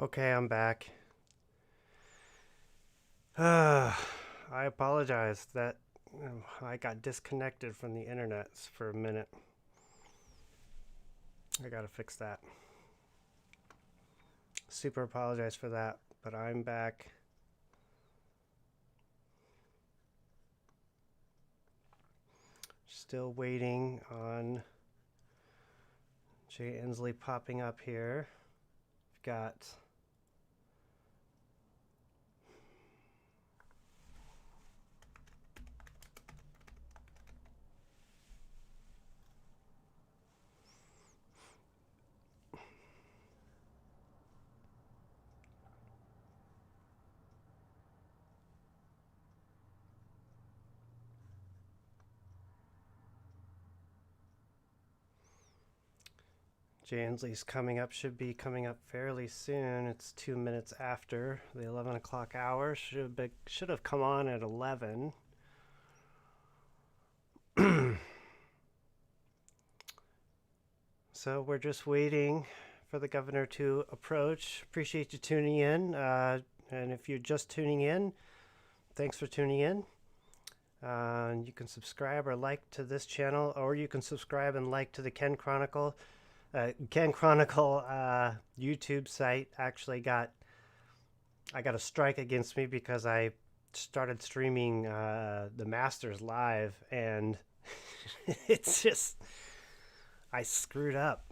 Okay, I'm back. I apologize that I got disconnected from the internet for a minute. I gotta fix that. Super apologize for that, but I'm back. Still waiting on Jay Inslee popping up here. We've got Jay Inslee's coming up, should be coming up fairly soon. It's 2 minutes after the 11 o'clock hour. Should have come on at 11. So we're just waiting for the governor to approach. Appreciate you tuning in. And if you're just tuning in, thanks for tuning in. You can subscribe or like to this channel, or you can subscribe and like to the Ken Chronicle. Ken Chronicle YouTube site actually got a strike against me because I started streaming the Masters live, and it's just I screwed up.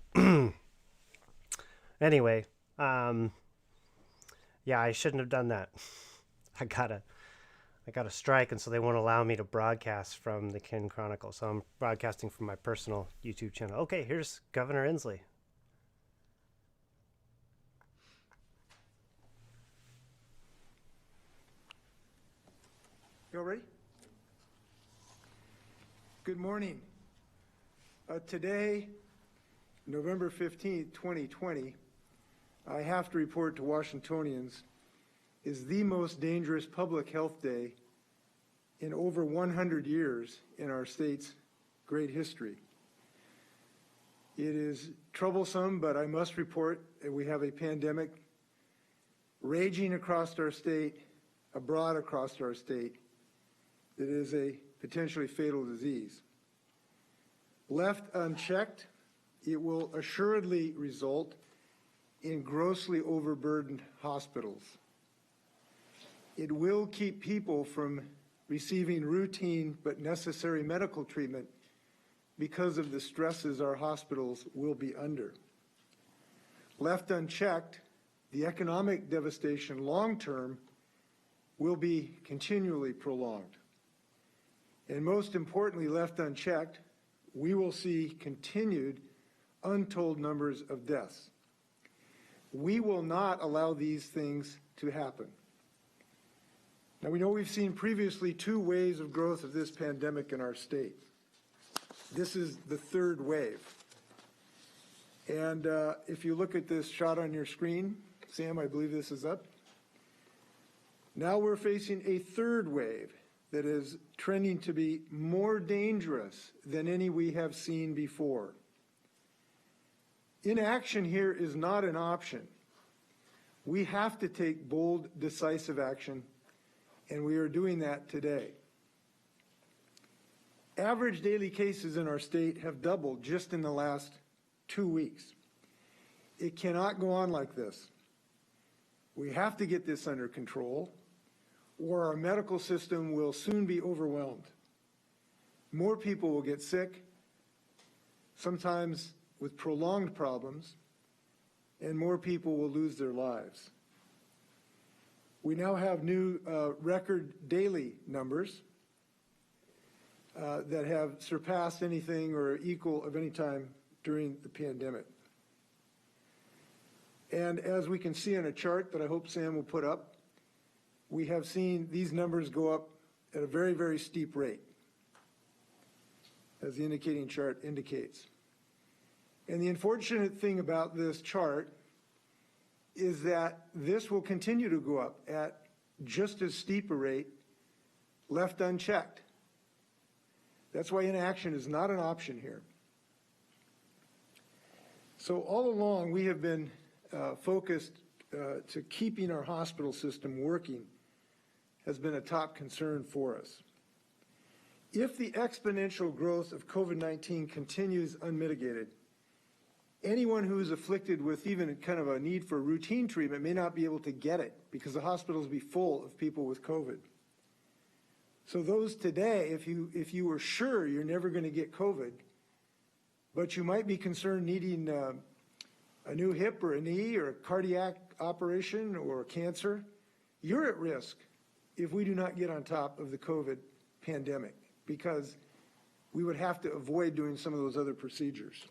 Anyway, yeah, I shouldn't have done that. I got a strike, and so they won't allow me to broadcast from the Ken Chronicle. So I'm broadcasting from my personal YouTube channel. Okay, here's Governor Inslee. You all ready? Good morning. Today, November 15th, 2020, I have to report to Washingtonians, is the most dangerous public health day in over 100 years in our state's great history. It is troublesome, but I must report that we have a pandemic raging across our state, abroad across our state, that is a potentially fatal disease. Left unchecked, it will assuredly result in grossly overburdened hospitals. It will keep people from receiving routine but necessary medical treatment because of the stresses our hospitals will be under. Left unchecked, the economic devastation long-term will be continually prolonged. And most importantly, left unchecked, we will see continued untold numbers of deaths. We will not allow these things to happen. Now, we know we've seen previously 2 waves of growth of this pandemic in our state. This is the 3rd wave. And if you look at this shot on your screen, Sam, I believe this is up. Now we're facing a 3rd wave that is trending to be more dangerous than any we have seen before. Inaction here is not an option. We have to take bold, decisive action, and we are doing that today. Average daily cases in our state have doubled just in the last 2 weeks. It cannot go on like this. We have to get this under control, or our medical system will soon be overwhelmed. More people will get sick, sometimes with prolonged problems, and more people will lose their lives. We now have new record daily numbers that have surpassed anything or equal of any time during the pandemic. And as we can see on a chart that I hope Sam will put up, we have seen these numbers go up at a very, very steep rate, as the indicating chart indicates. And the unfortunate thing about this chart is that this will continue to go up at just as steep a rate left unchecked. That's why inaction is not an option here. So all along we have been focused to keeping our hospital system working has been a top concern for us. If the exponential growth of COVID-19 continues unmitigated, anyone who is afflicted with even kind of a need for routine treatment may not be able to get it because the hospitals will be full of people with COVID. So those today, if you were sure you're never going to get COVID, but you might be concerned needing a new hip or a knee or a cardiac operation or cancer, you're at risk if we do not get on top of the COVID pandemic, because we would have to avoid doing some of those other procedures.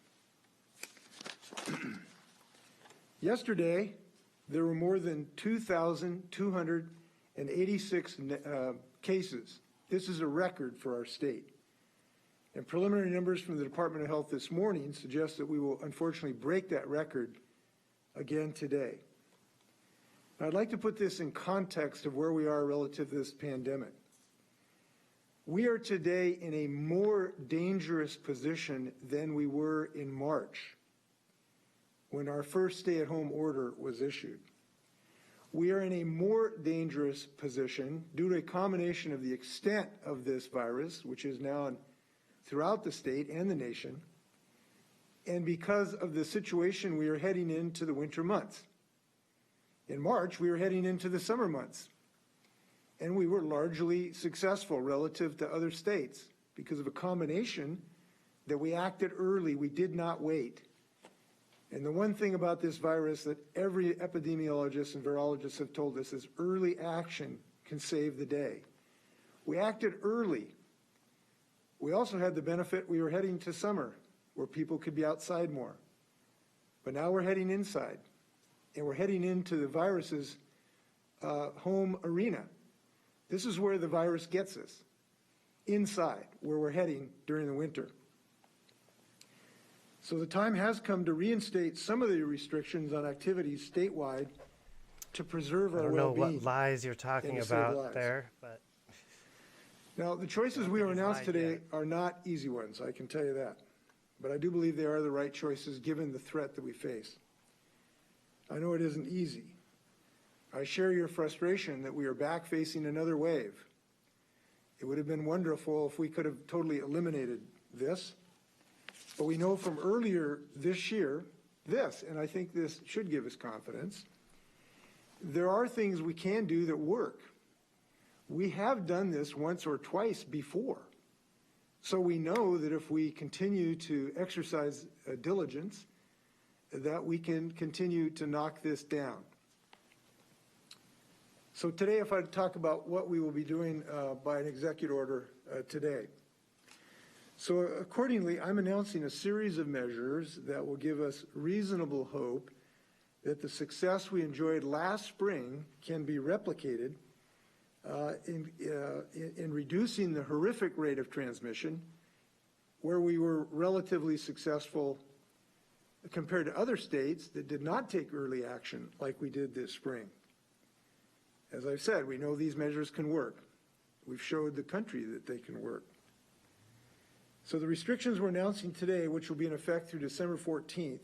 Yesterday, there were more than 2,286 cases. This is a record for our state. And preliminary numbers from the Department of Health this morning suggest that we will unfortunately break that record again today. Now, I'd like to put this in context of where we are relative to this pandemic. We are today in a more dangerous position than we were in March, when our first stay-at-home order was issued. We are in a more dangerous position due to a combination of the extent of this virus, which is now throughout the state and the nation, and because of the situation we are heading into the winter months. In March, we were heading into the summer months, and we were largely successful relative to other states because of a combination that we acted early, we did not wait. And the one thing about this virus that every epidemiologist and virologist have told us is early action can save the day. We acted early. We also had the benefit we were heading to summer where people could be outside more. But now we're heading inside, and we're heading into the virus's home arena. This is where the virus gets us, inside, where we're heading during the winter. So the time has come to reinstate some of the restrictions on activities statewide to preserve our well-being. I don't know what lies you're talking about there, but... Now, the choices we will announce today are not easy ones, I can tell you that. But I do believe they are the right choices given the threat that we face. I know it isn't easy. I share your frustration that we are back facing another wave. It would have been wonderful if we could have totally eliminated this. But we know from earlier this year, and I think this should give us confidence, there are things we can do that work. We have done this once or twice before. So we know that if we continue to exercise diligence, that we can continue to knock this down. So today, if I talk about what we will be doing by an executive order today. So accordingly, I'm announcing a series of measures that will give us reasonable hope that the success we enjoyed last spring can be replicated in reducing the horrific rate of transmission, where we were relatively successful compared to other states that did not take early action like we did this spring. As I've said, we know these measures can work. We've showed the country that they can work. So the restrictions we're announcing today, which will be in effect through December 14th,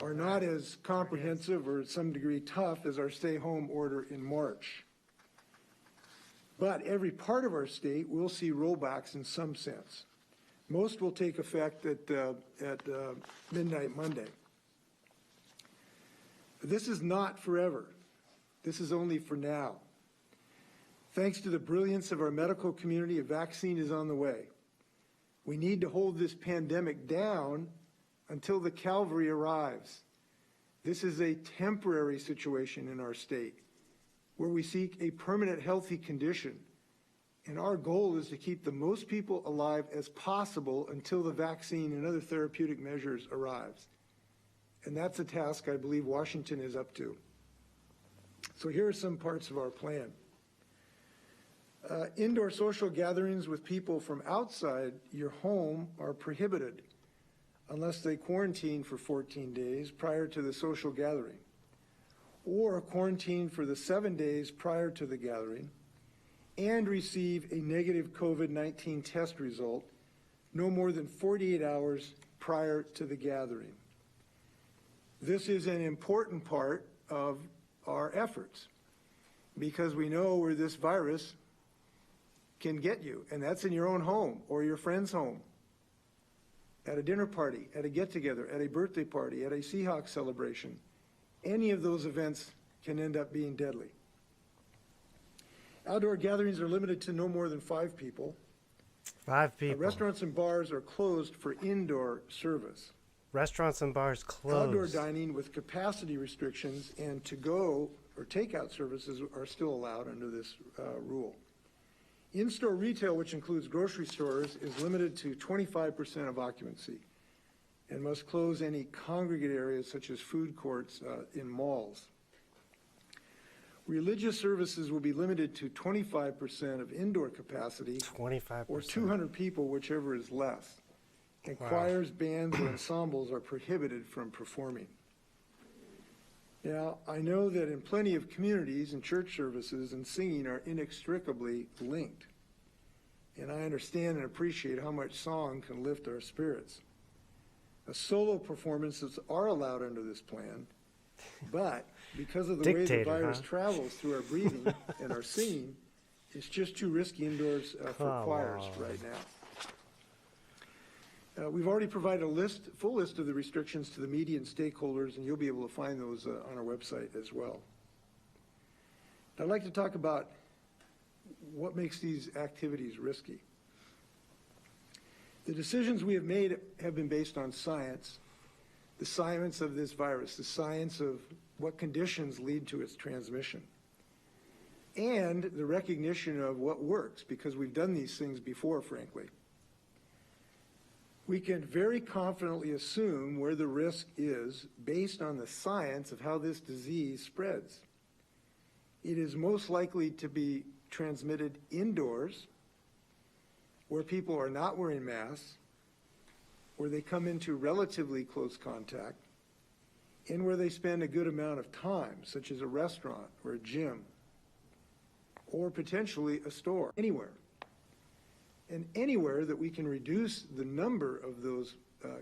are not as comprehensive or to some degree tough as our stay-home order in March. But every part of our state will see rollbacks in some sense. Most will take effect at midnight Monday. This is not forever. This is only for now. Thanks to the brilliance of our medical community, a vaccine is on the way. We need to hold this pandemic down until the cavalry arrives. This is a temporary situation in our state where we seek a permanent healthy condition. And our goal is to keep the most people alive as possible until the vaccine and other therapeutic measures arrives. And that's a task I believe Washington is up to. So here are some parts of our plan. Indoor social gatherings with people from outside your home are prohibited unless they quarantine for 14 days prior to the social gathering, or quarantine for the 7 days prior to the gathering, and receive a negative COVID-19 test result no more than 48 hours prior to the gathering. This is an important part of our efforts because we know where this virus can get you, and that's in your own home or your friend's home, at a dinner party, at a get-together, at a birthday party, at a Seahawks celebration. Any of those events can end up being deadly. Outdoor gatherings are limited to no more than 5 people. 5 people. Restaurants and bars are closed for indoor service. Restaurants and bars closed. Outdoor dining with capacity restrictions and to-go or takeout services are still allowed under this rule. In-store retail, which includes grocery stores, is limited to 25% of occupancy and must close any congregate areas such as food courts in malls. Religious services will be limited to 25% of indoor capacity 25%. or 200 people, whichever is less. And Wow. choirs, bands, or ensembles are prohibited from performing. Now, I know that in plenty of communities and church services and singing are inextricably linked. And I understand and appreciate how much song can lift our spirits. Solo performances are allowed under this plan, but because of the way the virus travels through our breathing and our singing, it's just too risky indoors for choirs right now. We've already provided a full list of the restrictions to the media and stakeholders, and you'll be able to find those on our website as well. I'd like to talk about what makes these activities risky. The decisions we have made have been based on science, the science of this virus, the science of what conditions lead to its transmission, and the recognition of what works, because we've done these things before, frankly. We can very confidently assume where the risk is based on the science of how this disease spreads. It is most likely to be transmitted indoors, where people are not wearing masks, where they come into relatively close contact, and where they spend a good amount of time, such as a restaurant or a gym, or potentially a store, anywhere. And anywhere that we can reduce the number of those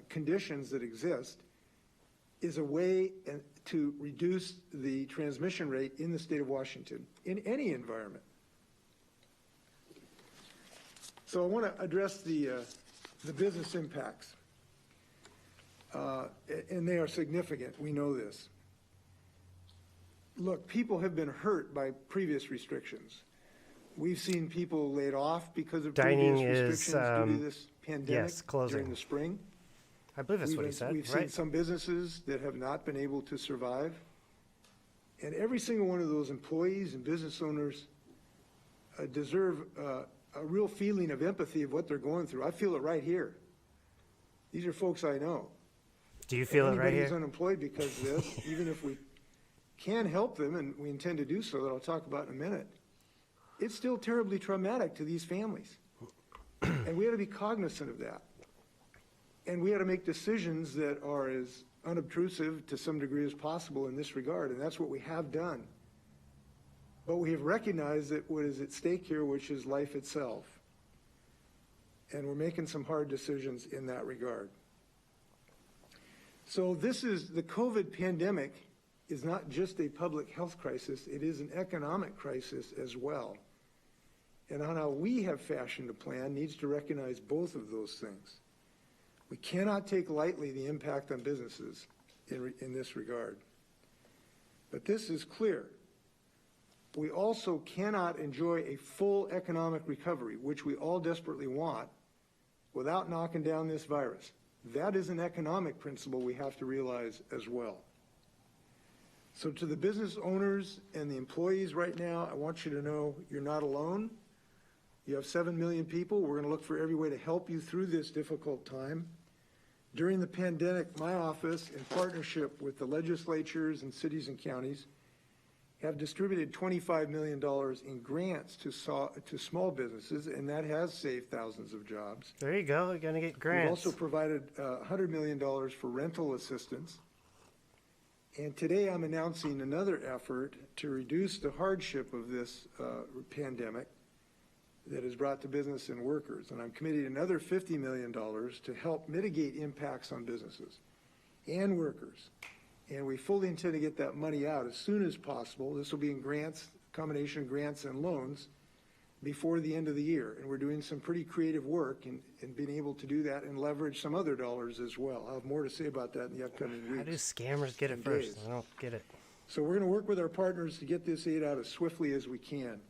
conditions that exist is a way to reduce the transmission rate in the state of Washington, in any environment. So I want to address the business impacts. And they are significant, we know this. Look, people have been hurt by previous restrictions. We've seen people laid off because of previous restrictions due to this pandemic during the spring. I believe that's what he said, We've seen some businesses that have not been able to survive. And every single one of those employees and business owners deserve a real feeling of empathy of what they're going through. I feel it right here. These are folks I know. Do you feel it right here? Anybody who's unemployed because of this, even if we can help them, and we intend to do so, that I'll talk about in a minute, it's still terribly traumatic to these families. And we ought to be cognizant of that. And we ought to make decisions that are as unobtrusive to some degree as possible in this regard, and that's what we have done. But we have recognized that what is at stake here, which is life itself. And we're making some hard decisions in that regard. So the COVID pandemic is not just a public health crisis, it is an economic crisis as well. And on how we have fashioned a plan needs to recognize both of those things. We cannot take lightly the impact on businesses in this regard. But this is clear. We also cannot enjoy a full economic recovery, which we all desperately want, without knocking down this virus. That is an economic principle we have to realize as well. So to the business owners and the employees right now, I want you to know you're not alone. You have 7 million people. We're going to look for every way to help you through this difficult time. During the pandemic, my office, in partnership with the legislatures and cities and counties, have distributed $25 million in grants to small businesses, and that has saved thousands of jobs. There you go. You're going to get grants. We've also provided $100 million for rental assistance. And today I'm announcing another effort to reduce the hardship of this pandemic that is brought to business and workers. And I'm committing another $50 million to help mitigate impacts on businesses and workers And we fully intend to get that money out as soon as possible. This will be in grants, combination of grants and loans, before the end of the year. And we're doing some pretty creative work in being able to do that and leverage some other dollars as well. I'll have more to say about that in the upcoming weeks. How do scammers get it first? Days. I don't get it. So we're going to work with our partners to get this aid out as swiftly as we can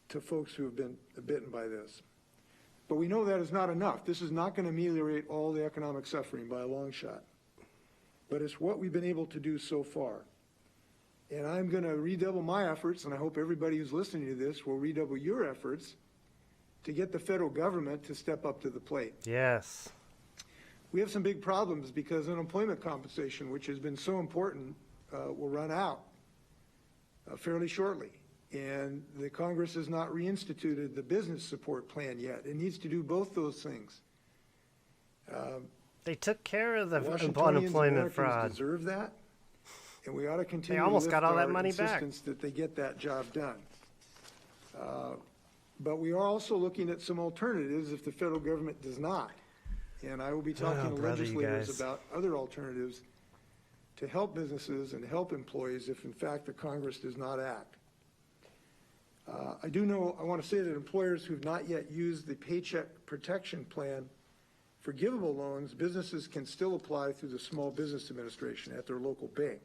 to folks who have been bitten by this. But we know that is not enough. This is not going to ameliorate all the economic suffering by a long shot. But it's what we've been able to do so far. And I'm going to redouble my efforts, and I hope everybody who's listening to this will redouble your efforts to get the federal government to step up to the plate. Yes. We have some big problems because unemployment compensation, which has been so important, will run out fairly shortly. And the Congress has not reinstituted the business support plan yet. It needs to do both those things. They took care of the Washingtonians, unemployment Americans fraud. deserve that, and we ought to continue They almost to got lift all that our money back. insistence that they get that job done. But we are also looking at some alternatives if the federal government does not. And I will be talking to brother, you legislators guys. about other alternatives to help businesses and help employees if in fact the Congress does not act. I want to say that employers who've not yet used the Paycheck Protection Plan forgivable loans, businesses can still apply through the Small Business Administration at their local bank.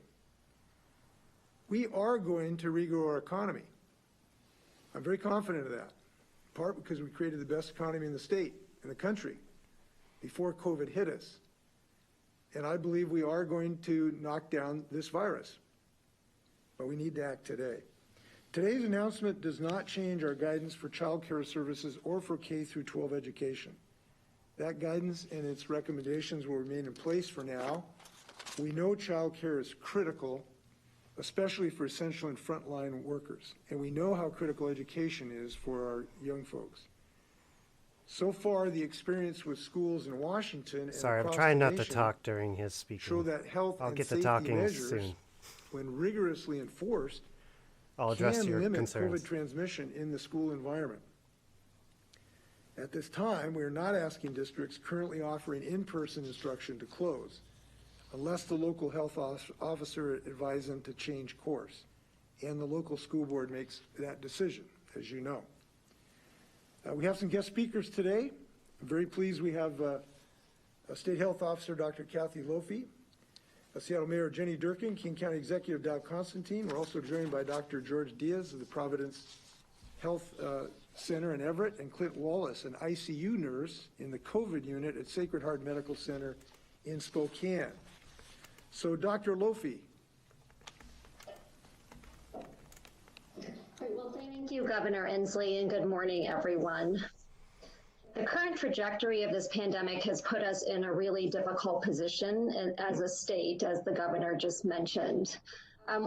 We are going to regrow our economy. I'm very confident of that, in part because we created the best economy in the state, in the country, before COVID hit us. And I believe we are going to knock down this virus, but we need to act today. Today's announcement does not change our guidance for child care services or for K through 12 education. That guidance and its recommendations will remain in place for now. We know child care is critical, especially for essential and frontline workers. And we know how critical education is for our young folks. So far, the experience with schools in Washington and Sorry, I'm across trying the not to nation talk during his speaking. show that health I'll and get to safety talking measures, soon. when rigorously enforced, I'll address can your limit concerns. COVID transmission in the school environment. At this time, we are not asking districts currently offering in-person instruction to close, unless the local health officer advises them to change course, and the local school board makes that decision, as you know. We have some guest speakers today. I'm very pleased we have State Health Officer Dr. Kathy Lofi, Seattle Mayor Jenny Durkin, King County Executive Dow Constantine. We're also joined by Dr. George Diaz of the Providence Health Center in Everett, and Clint Wallace, an ICU nurse in the COVID unit at Sacred Heart Medical Center in Spokane. So Dr. Lofi. Great. Well, thank you, Governor Inslee, and good morning, everyone. The current trajectory of this pandemic has put us in a really difficult position as a state, as the governor just mentioned.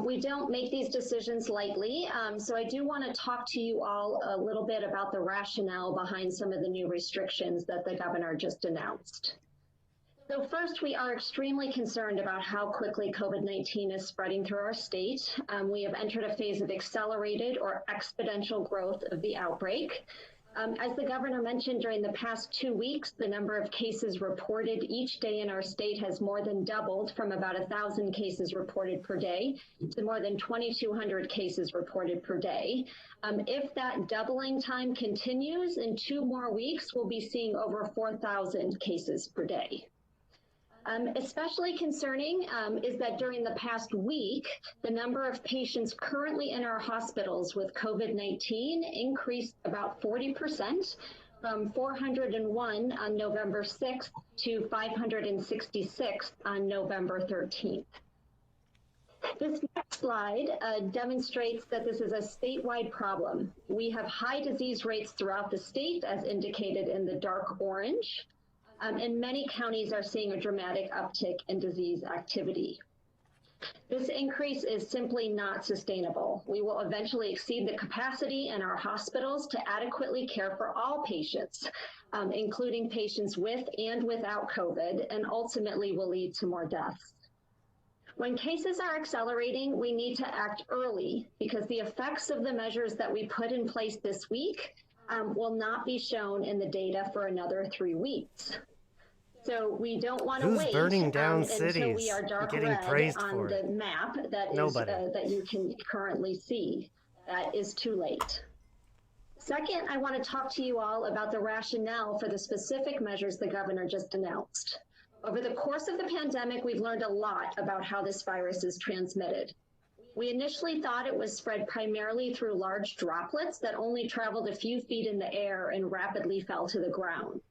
We don't make these decisions lightly, so I do want to talk to you all a little bit about the rationale behind some of the new restrictions that the governor just announced. So first, we are extremely concerned about how quickly COVID-19 is spreading through our state. We have entered a phase of accelerated or exponential growth of the outbreak. As the governor mentioned, during the past 2 weeks, the number of cases reported each day in our state has more than doubled from about 1,000 cases reported per day to more than 2,200 cases reported per day. If that doubling time continues, in 2 more weeks, we'll be seeing over 4,000 cases per day. Especially concerning is that during the past week, the number of patients currently in our hospitals with COVID-19 increased about 40%, from 401 on November 6th to 566 on November 13th. This next slide demonstrates that this is a statewide problem. We have high disease rates throughout the state, as indicated in the dark orange. And many counties are seeing a dramatic uptick in disease activity. This increase is simply not sustainable. We will eventually exceed the capacity in our hospitals to adequately care for all patients, including patients with and without COVID, and ultimately will lead to more deaths. When cases are accelerating, we need to act early because the effects of the measures that we put in place this week will not be shown in the data for another 3 weeks. So we don't want to Who's wait burning down until we cities are and dark getting red praised on for the it? map that is Nobody. that you can currently see. That is too late. Second, I want to talk to you all about the rationale for the specific measures the governor just announced. Over the course of the pandemic, we've learned a lot about how this virus is transmitted. We initially thought it was spread primarily through large droplets that only traveled a few feet in the air and rapidly fell to the ground.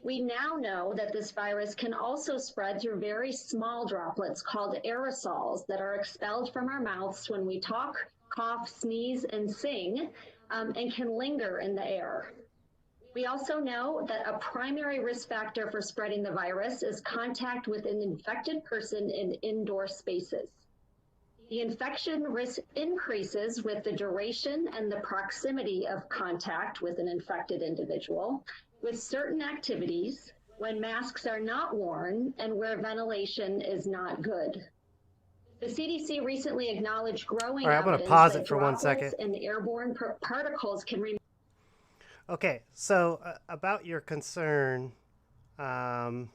We now know that this virus can also spread through very small droplets called aerosols that are expelled from our mouths when we talk, cough, sneeze, and sing, and can linger in the air. We also know that a primary risk factor for spreading the virus is contact with an infected person in indoor spaces. The infection risk increases with the duration and the proximity of contact with an infected individual, with certain activities, when masks are not worn, and where ventilation is not good. The CDC recently acknowledged growing All right, I'm going to evidence pause that it for 1 second. droplets and airborne particles can remain. Okay, so about your concern about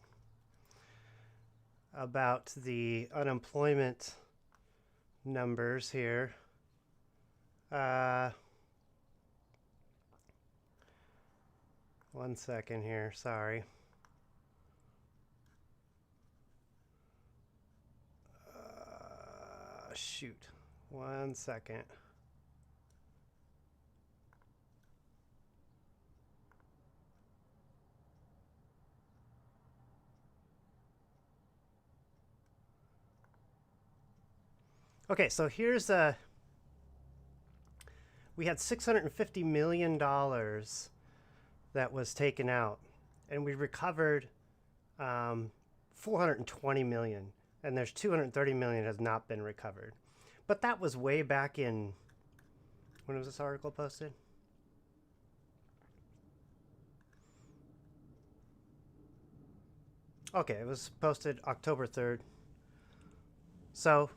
the unemployment numbers here. 1 second here, sorry. Shoot, 1 second. Okay, so here's we had $650 million that was taken out, and we recovered 420 million, and there's 230 million has not been recovered. But that was way back in, when was this article posted? Okay, it was posted October 3rd. So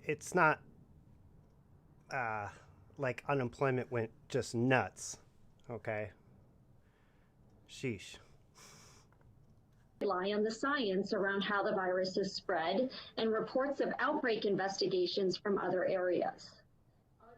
it's not like unemployment went just nuts, okay? Sheesh. Rely on the science around how the virus is spread and reports of outbreak investigations from other areas.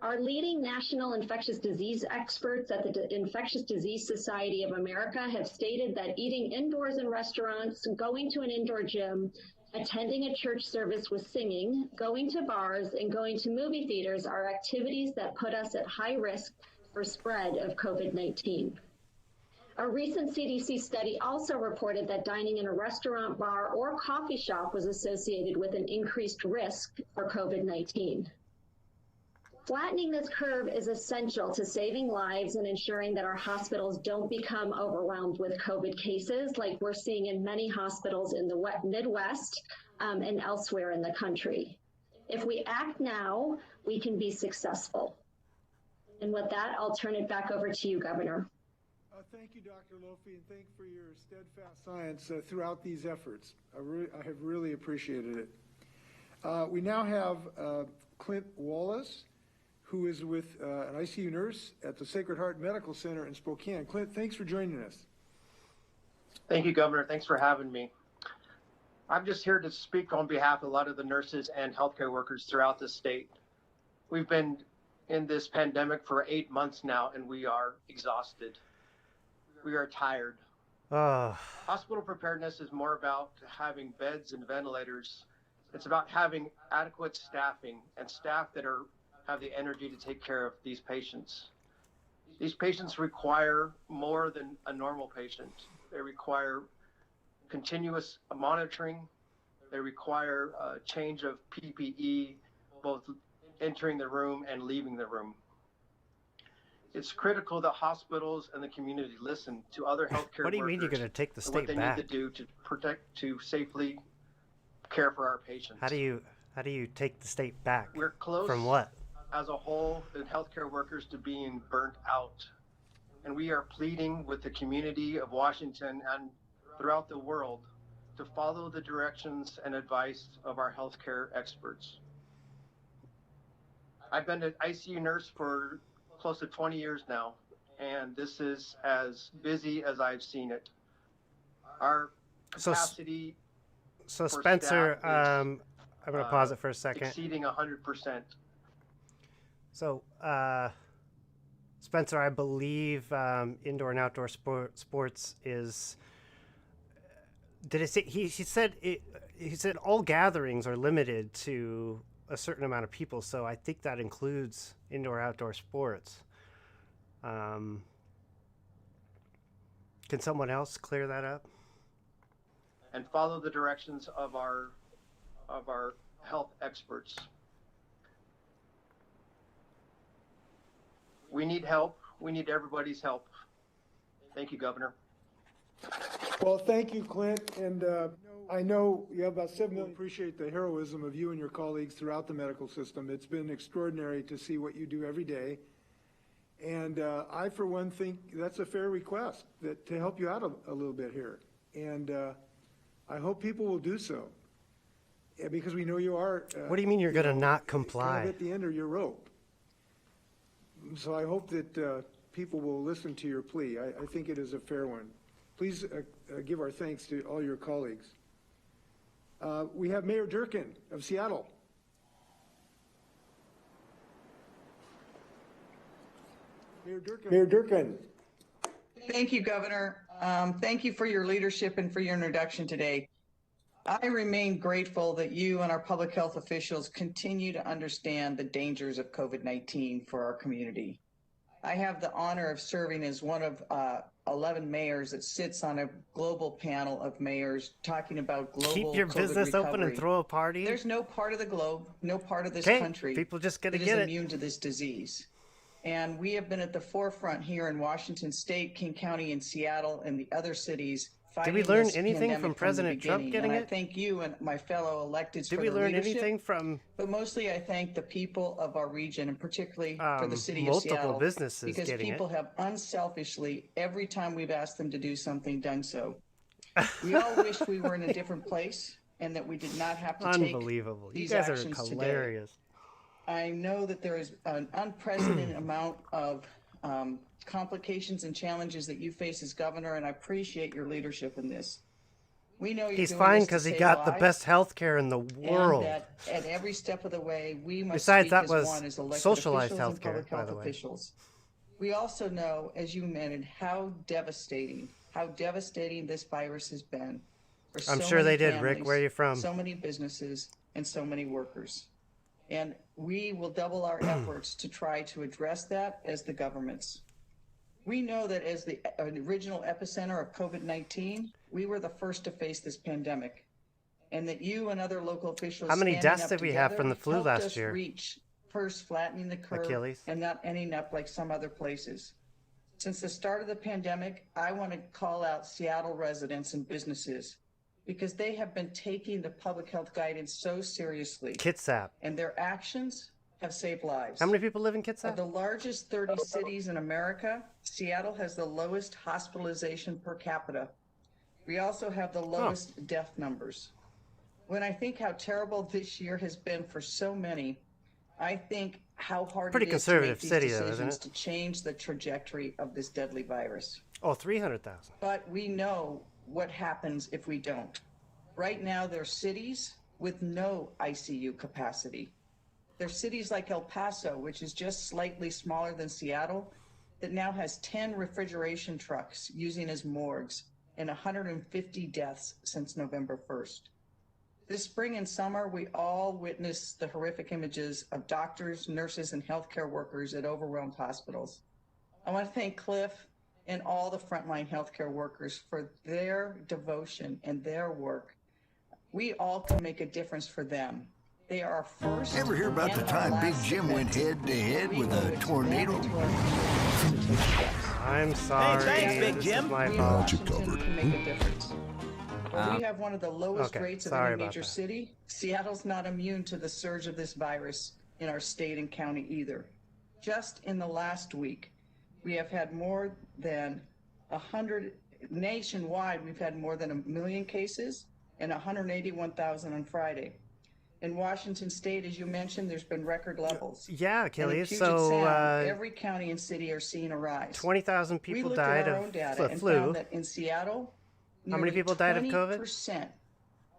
Our leading national infectious disease experts at the Infectious Disease Society of America have stated that eating indoors in restaurants, going to an indoor gym, attending a church service with singing, going to bars, and going to movie theaters are activities that put us at high risk for spread of COVID-19. A recent CDC study also reported that dining in a restaurant, bar, or coffee shop was associated with an increased risk for COVID-19. Flattening this curve is essential to saving lives and ensuring that our hospitals don't become overwhelmed with COVID cases like we're seeing in many hospitals in the Midwest and elsewhere in the country. If we act now, we can be successful. And with that, I'll turn it back over to you, Governor. Thank you, Dr. Lofi, and thank you for your steadfast science throughout these efforts. I have really appreciated it. We now have Clint Wallace, who is with an ICU nurse at the Sacred Heart Medical Center in Spokane. Clint, thanks for joining us. Thank you, Governor. Thanks for having me. I'm just here to speak on behalf of a lot of the nurses and healthcare workers throughout the state. We've been in this pandemic for 8 months now, and we are exhausted. We are tired. Hospital preparedness is more about having beds and ventilators. It's about having adequate staffing and staff that have the energy to take care of these patients. These patients require more than a normal patient. They require continuous monitoring. They require a change of PPE, both entering the room and leaving the room. It's critical that hospitals and the community listen to other healthcare workers. What do you mean you're going to take the state back? What they need to do to safely care for our patients. How do you take the state back? We're close from what? As a whole, the healthcare workers to being burnt out. And we are pleading with the community of Washington and throughout the world to follow the directions and advice of our healthcare experts. I've been an ICU nurse for close to 20 years now, and this is as busy as I've seen it. Our So, capacity so for Spencer, staff is, I'm going to pause it for a second. exceeding 100%. So, Spencer, I believe indoor and outdoor sports is. Did it say he said it? He said all gatherings are limited to a certain amount of people. So I think that includes indoor outdoor sports. Can someone else clear that up? And follow the directions of our health experts. We need help. We need everybody's help. Thank you, Governor. Well, thank you, Clint, and I know you have about 7 million. Appreciate the heroism of you and your colleagues throughout the medical system. It's been extraordinary to see what you do every day. And I, for one, think that's a fair request to help you out a little bit here. And I hope people will do so, because we know you are. What do you mean you're going to not kind comply? of at the end of your rope. So I hope that people will listen to your plea. I think it is a fair one. Please give our thanks to all your colleagues. We have Mayor Durkin of Seattle. Mayor Durkin. Thank you, Governor. Thank you for your leadership and for your introduction today. I remain grateful that you and our public health officials continue to understand the dangers of COVID-19 for our community. I have the honor of serving as one of 11 mayors that sits on a global panel of mayors talking about global Keep your COVID business recovery. open and throw a party. There's no part of the globe, no part of this Okay, country people just gotta that is get it. immune to this disease. And we have been at the forefront here in Washington State, King County, and Seattle, and the other cities. Did we learn anything from President Trump getting it? it? I thank you and my fellow electeds Did for we their learn leadership, anything from but mostly I thank the people of our region, and particularly for the city of multiple Seattle, businesses because getting people it? have unselfishly, every time we've asked them to do something, done so. We all wish we were in a different place and that we did not have to take Unbelievable? You these guys are actions today. hilarious. I know that there is an unprecedented amount of complications and challenges that you face as governor, and I appreciate your leadership in this. We know you're He's doing fine this to because he save got the lives, best health care in the world. and that at every step of the way, we must Besides, speak that as was one as elected socialized officials and healthcare, public by health the way. officials. We also know, as you mentioned, how devastating this virus has been for I'm so sure many they did. families, Rick, where are you from? so many businesses, and so many workers. And we will double our efforts to try to address that as the governments. We know that as the original epicenter of COVID-19, we were the first to face this pandemic, and that you and other local officials How many standing deaths up did we have together from the flu helped last us year? reach first flattening the curve Achilles. and not ending up like some other places. Since the start of the pandemic, I want to call out Seattle residents and businesses because they have been taking the public health guidance so seriously, Kitsap. and their actions have saved lives. How many people live in Of Kitsap? the largest 30 cities in America, Seattle has the lowest hospitalization per capita. We also have the lowest death numbers. When I think how terrible this year has been for so many, I think how hard Pretty it is to make conservative these city, though, decisions isn't it? to change the trajectory of this deadly virus. Oh, 300,000. But we know what happens if we don't. Right now, there are cities with no ICU capacity. There's cities like El Paso, which is just slightly smaller than Seattle, that now has 10 refrigeration trucks using as morgues and 150 deaths since November 1st. This spring and summer, we all witnessed the horrific images of doctors, nurses, and healthcare workers at overwhelmed hospitals. I want to thank Cliff and all the frontline healthcare workers for their devotion and their work. We all can make a difference for them. They are our first. Ever hear about the time Big Jim went head to head with a tornado? I'm sorry. thanks, Big this Jim. is my We fault. Got you covered. can make a difference. But we have one of the lowest okay, rates of sorry any about major that. city. Seattle's not immune to the surge of this virus in our state and county either. Just in the last week, we have had more than 100, nationwide, we've had more than 1 million cases and 181,000 on Friday. In Washington State, as you mentioned, there's been record levels. Yeah, And in Achilles. Puget So Sound, every county and city are seeing a rise. 20,000 We people looked at died our of own data the and flu. found that in Seattle, How many people died of COVID? 20%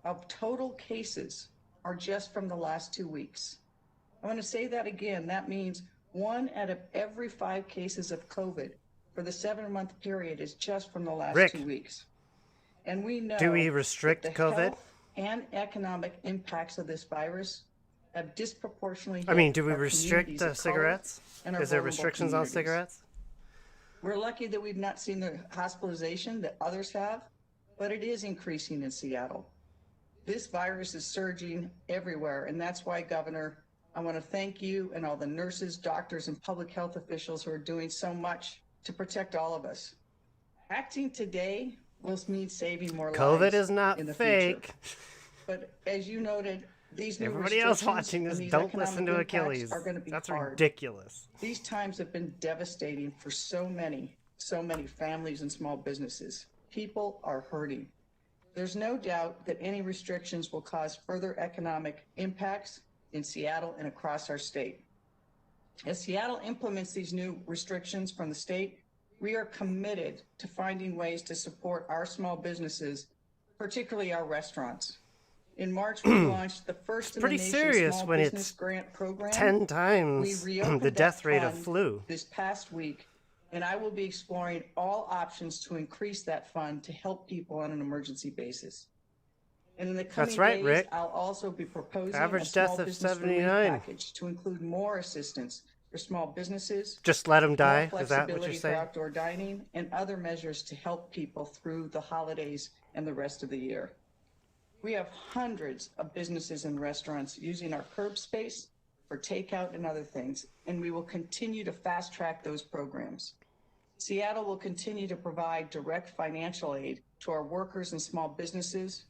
of total cases are just from the last 2 weeks. I want to say that again. That means 1 out of every 5 cases of COVID for the 7-month period is just from the last Rick, 2 weeks. And we know do we restrict that the COVID? health and economic impacts of this virus have disproportionately hit I mean, do we our restrict communities of color cigarettes? and our Is there vulnerable restrictions on communities. cigarettes? We're lucky that we've not seen the hospitalization that others have, but it is increasing in Seattle. This virus is surging everywhere, and that's why, Governor, I want to thank you and all the nurses, doctors, and public health officials who are doing so much to protect all of us. Acting today will mean saving more lives COVID is not in the fake. future. But as you noted, these new Everybody else restrictions watching and this, these don't listen to economic impacts Achilles. are going to be That's hard. ridiculous. These times have been devastating for so many families and small businesses. People are hurting. There's no doubt that any restrictions will cause further economic impacts in Seattle and across our state. As Seattle implements these new restrictions from the state, we are committed to finding ways to support our small businesses, particularly our restaurants. In March, we launched the first in the Pretty nation serious small when business it's grant program. 10 times We reopened the death that rate of fund flu. this past week, and I will be exploring all options to increase that fund to help people on an emergency basis. And in the coming That's right, days, Rick. I'll also be proposing Average a small death of business relief 79. package to include more assistance for small businesses, Just let them die? more Is that what you're flexibility for saying? outdoor dining, and other measures to help people through the holidays and the rest of the year. We have hundreds of businesses and restaurants using our curb space for takeout and other things, and we will continue to fast track those programs. Seattle will continue to provide direct financial aid to our workers and small businesses.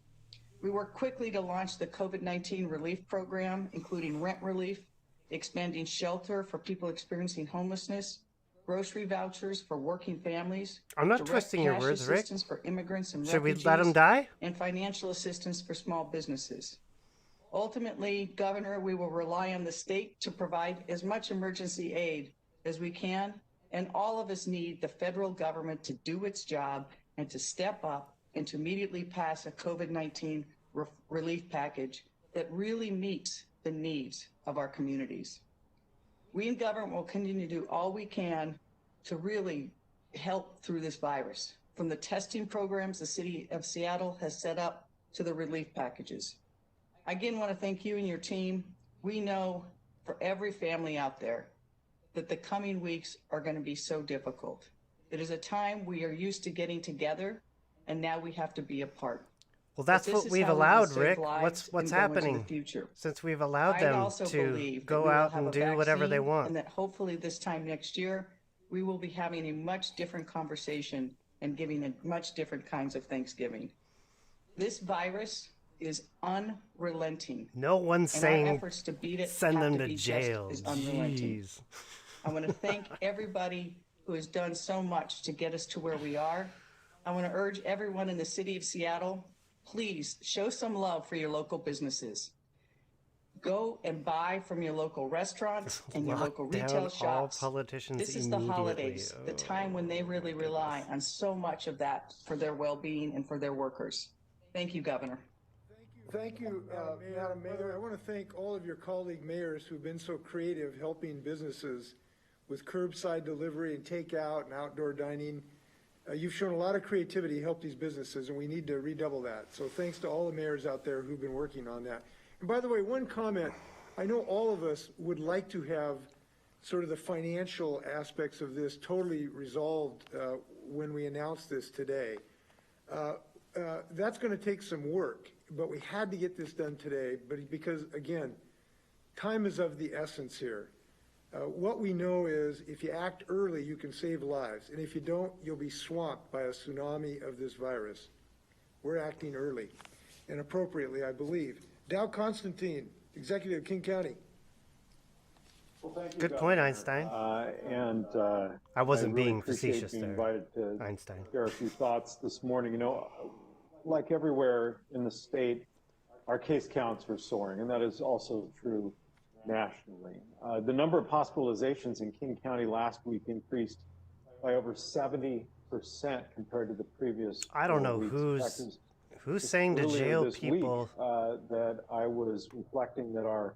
We worked quickly to launch the COVID-19 relief program, including rent relief, expanding shelter for people experiencing homelessness, grocery vouchers for working families. I'm not direct twisting your cash words, Rick. assistance for immigrants and Should we refugees, let them die? and financial assistance for small businesses. Ultimately, Governor, we will rely on the state to provide as much emergency aid as we can, and all of us need the federal government to do its job and to step up and to immediately pass a COVID-19 relief package that really meets the needs of our communities. We in government will continue to do all we can to really help through this virus, from the testing programs the city of Seattle has set up to the relief packages. I again want to thank you and your team. We know for every family out there that the coming weeks are going to be so difficult. It is a time we are used to getting together, and now we have to be apart. Well, that's But what this is we've how we will allowed, save Rick. lives What's and go into the happening? future. Since we've allowed I them also to believe that go we will out have and a do whatever they vaccine, want. and that hopefully this time next year, we will be having a much different conversation and giving a much different kinds of Thanksgiving. This virus is unrelenting. No one's And our saying efforts to beat it send have them to to be just jail. as unrelenting. Jeez. I want to thank everybody who has done so much to get us to where we are. I want to urge everyone in the city of Seattle, please show some love for your local businesses. Go and buy from your local restaurants and your local Lock down retail all shops. politicians This is the immediately. holidays, the time when they really rely on so much of that for their well-being and for their workers. Thank you, Governor. Thank you, Madam Mayor. I want to thank all of your colleague mayors who've been so creative helping businesses with curbside delivery and takeout and outdoor dining. You've shown a lot of creativity to help these businesses, and we need to redouble that. So thanks to all the mayors out there who've been working on that. And by the way, one comment, I know all of us would like to have sort of the financial aspects of this totally resolved when we announce this today. That's going to take some work, but we had to get this done today, but because, again, time is of the essence here. What we know is if you act early, you can save lives. And if you don't, you'll be swamped by a tsunami of this virus. We're acting early and appropriately, I believe. Dow Constantine, Executive of King County. Well, thank you, Good Governor. point, Einstein. I wasn't really being appreciate facetious being there, invited to Einstein. share a few thoughts this morning. You know, like everywhere in the state, our case counts are soaring, and that is also true nationally. The number of hospitalizations in King County last week increased by over 70% compared to the previous I don't 4 know weeks. who's saying to Earlier jail this people week, that I was reflecting that our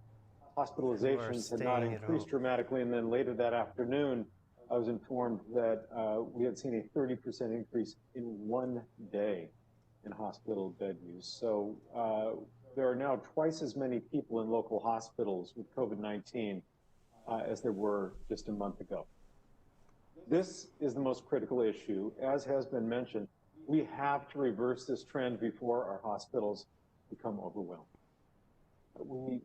hospitalizations had not staying at increased home. dramatically, and then later that afternoon, I was informed that we had seen a 30% increase in 1 day in hospital bed use. So there are now twice as many people in local hospitals with COVID-19 as there were just a month ago. This is the most critical issue. As has been mentioned, we have to reverse this trend before our hospitals become overwhelmed. We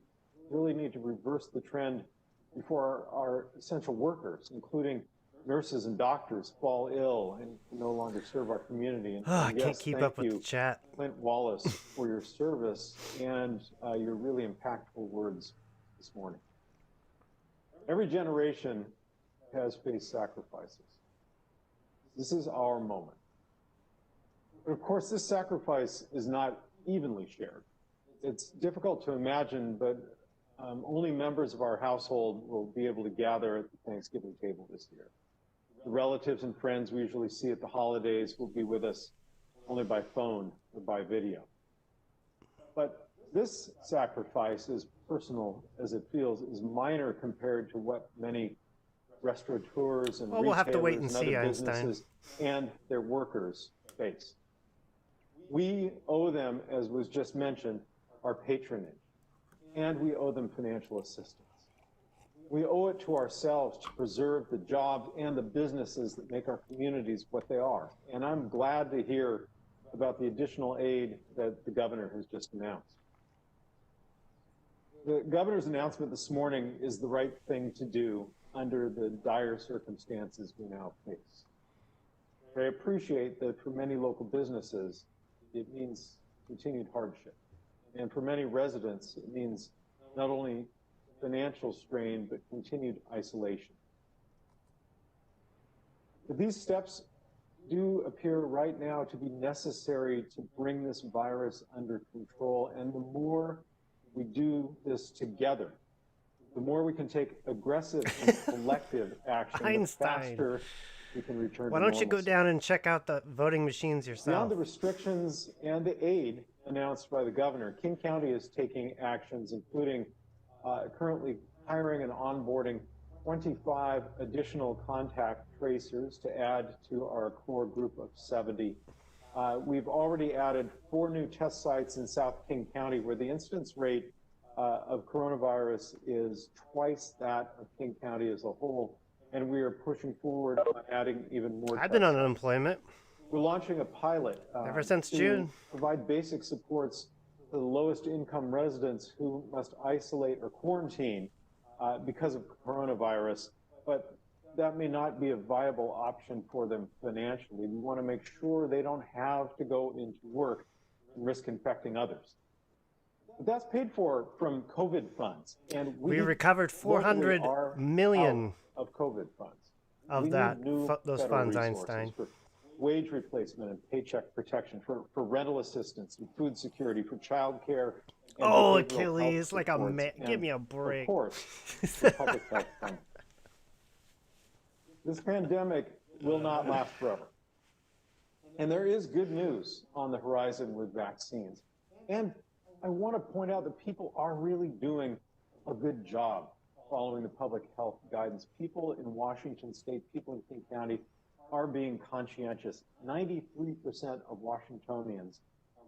really need to reverse the trend before our essential workers, including nurses and doctors, fall ill and can no longer serve our community. And, I and can't yes, keep thank up with you, the chat. Clint Wallace, for your service and your really impactful words this morning. Every generation has faced sacrifices. This is our moment. But of course, this sacrifice is not evenly shared. It's difficult to imagine, but only members of our household will be able to gather at the Thanksgiving table this year. The relatives and friends we usually see at the holidays will be with us only by phone or by video. But this sacrifice, as personal as it feels, is minor compared to what many restaurateurs and We'll have to wait retailers and and see, other Einstein. businesses and their workers face. We owe them, as was just mentioned, our patronage, and we owe them financial assistance. We owe it to ourselves to preserve the jobs and the businesses that make our communities what they are. And I'm glad to hear about the additional aid that the governor has just announced. The governor's announcement this morning is the right thing to do under the dire circumstances we now face. I appreciate that for many local businesses, it means continued hardship. And for many residents, it means not only financial strain, but continued isolation. But these steps do appear right now to be necessary to bring this virus under control. And the more we do this together, the more we can take aggressive and collective action, the Einstein. faster we can return Why to don't you go normalcy. down and check out the voting machines yourself? Beyond the restrictions and the aid announced by the governor, King County is taking actions, including currently hiring and onboarding 25 additional contact tracers to add to our core group of 70. We've already added 4 new test sites in South King County where the incidence rate of coronavirus is twice that of King County as a whole, and we are pushing forward on adding even more I've been test on sites. unemployment We're launching a pilot ever since to June. provide basic supports to the lowest income residents who must isolate or quarantine because of coronavirus, but that may not be a viable option for them financially. We want to make sure they don't have to go into work and risk infecting others. But that's paid for from COVID funds, and We recovered $400 million of COVID funds. of We that need new those federal funds, resources Einstein. for wage replacement and paycheck protection, for rental assistance and food security, for child care. And Oh, behavioral Achilles, health like a supports, man. and, Give me a break. Of course, for public health funding. This pandemic will not last forever. And there is good news on the horizon with vaccines. And I want to point out that people are really doing a good job following the public health guidance. People in Washington State, people in King County are being conscientious. 93% of Washingtonians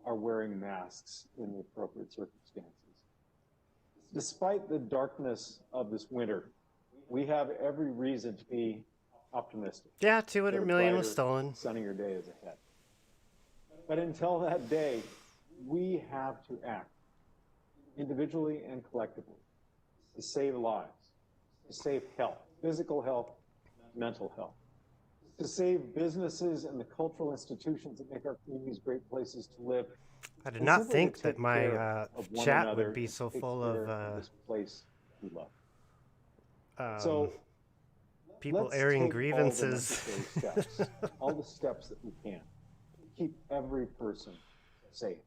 are wearing masks in the appropriate circumstances. Despite the darkness of this winter, we have every reason to be optimistic. Yeah, 200 million was Brighter, stolen. sunnier day is ahead. But until that day, we have to act individually and collectively to save lives, to save health, physical health, mental health, to save businesses and the cultural institutions that make our communities great places to live. I did and not simply to think take that my care of one chat another would be and so take full care of this place we love. um, So people let's airing take grievances. all the necessary steps, all the steps that we can to keep every person safe,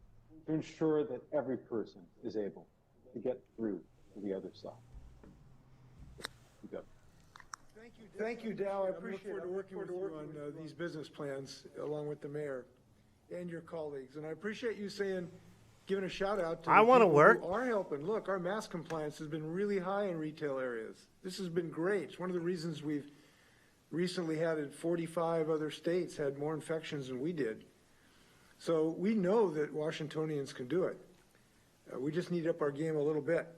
to ensure that every person is able to get through to the other side. You go. Thank you, Dow. I appreciate it. I look forward to working with you on these business plans, along with the mayor and your colleagues. And I appreciate you giving a shout out to I want to people work. who are helping. Look, our mask compliance has been really high in retail areas. This has been great. It's one of the reasons we've recently had in 45 other states had more infections than we did. So we know that Washingtonians can do it. We just need to up our game a little bit.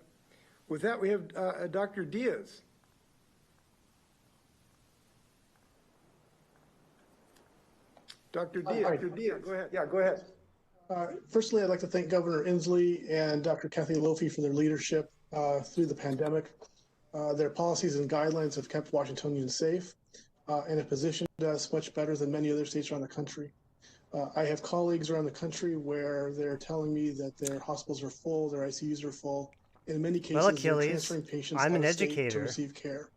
With that, we have Dr. Diaz. Dr. Diaz, go ahead. Yeah, go ahead. Firstly, I'd like to thank Governor Inslee and Dr. Kathy Lofi for their leadership through the pandemic. Their policies and guidelines have kept Washingtonians safe and have positioned us much better than many other states around the country. I have colleagues around the country where they're telling me that their hospitals are full, their ICUs are full. In many cases, Well, they're Achilles, transferring patients I'm out an of state to educator. receive care.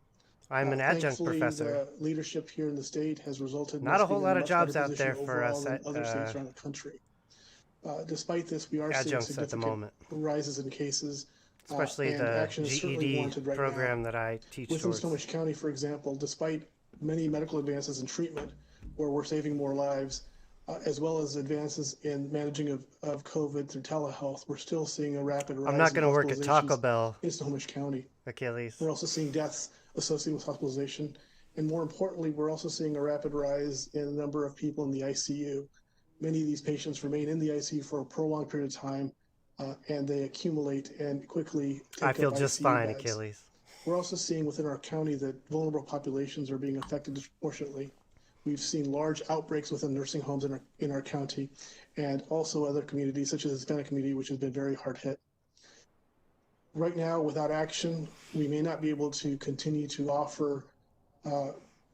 I'm an adjunct Thankfully, professor. The leadership here in the state has resulted in Not us a whole being in lot of much jobs better out there position for overall us than at, other states around the country. Despite this, we are seeing adjuncts at the significant moment, rises in cases, especially and the action is certainly GED warranted right program now. that I teach Within towards. Snohomish County, for example, despite many medical advances in treatment, where we're saving more lives, as well as advances in managing of COVID through telehealth, we're still seeing a rapid rise I'm not going to work in at Taco hospitalizations Bell, in Snohomish County. Achilles. We're also seeing deaths associated with hospitalization. And more importantly, we're also seeing a rapid rise in the number of people in the ICU. Many of these patients remain in the ICU for a prolonged period of time, and they accumulate and quickly take I feel up just ICU fine, beds. Achilles. We're also seeing within our county that vulnerable populations are being affected disproportionately. We've seen large outbreaks within nursing homes in our county, and also other communities such as the Hispanic community, which has been very hard hit. Right now, without action, we may not be able to continue to offer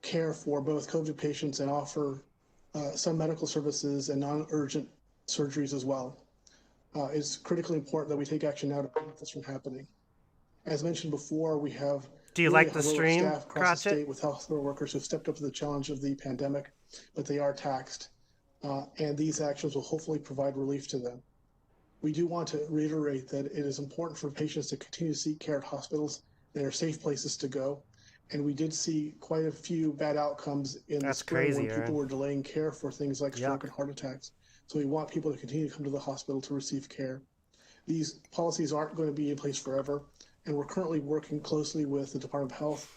care for both COVID patients and offer some medical services and non-urgent surgeries as well. It's critically important that we take action now to prevent this from happening. As mentioned before, we have Do you really like the heroic stream, staff across the Crotchet? state with healthcare workers who've stepped up to the challenge of the pandemic, but they are taxed, and these actions will hopefully provide relief to them. We do want to reiterate that it is important for patients to continue to seek care at hospitals. They are safe places to go. And we did see quite a few bad outcomes in the That's spring crazy, when people Aaron. were delaying care for things like stroke Yuck. and heart attacks. So we want people to continue to come to the hospital to receive care. These policies aren't going to be in place forever, and we're currently working closely with the Department of Health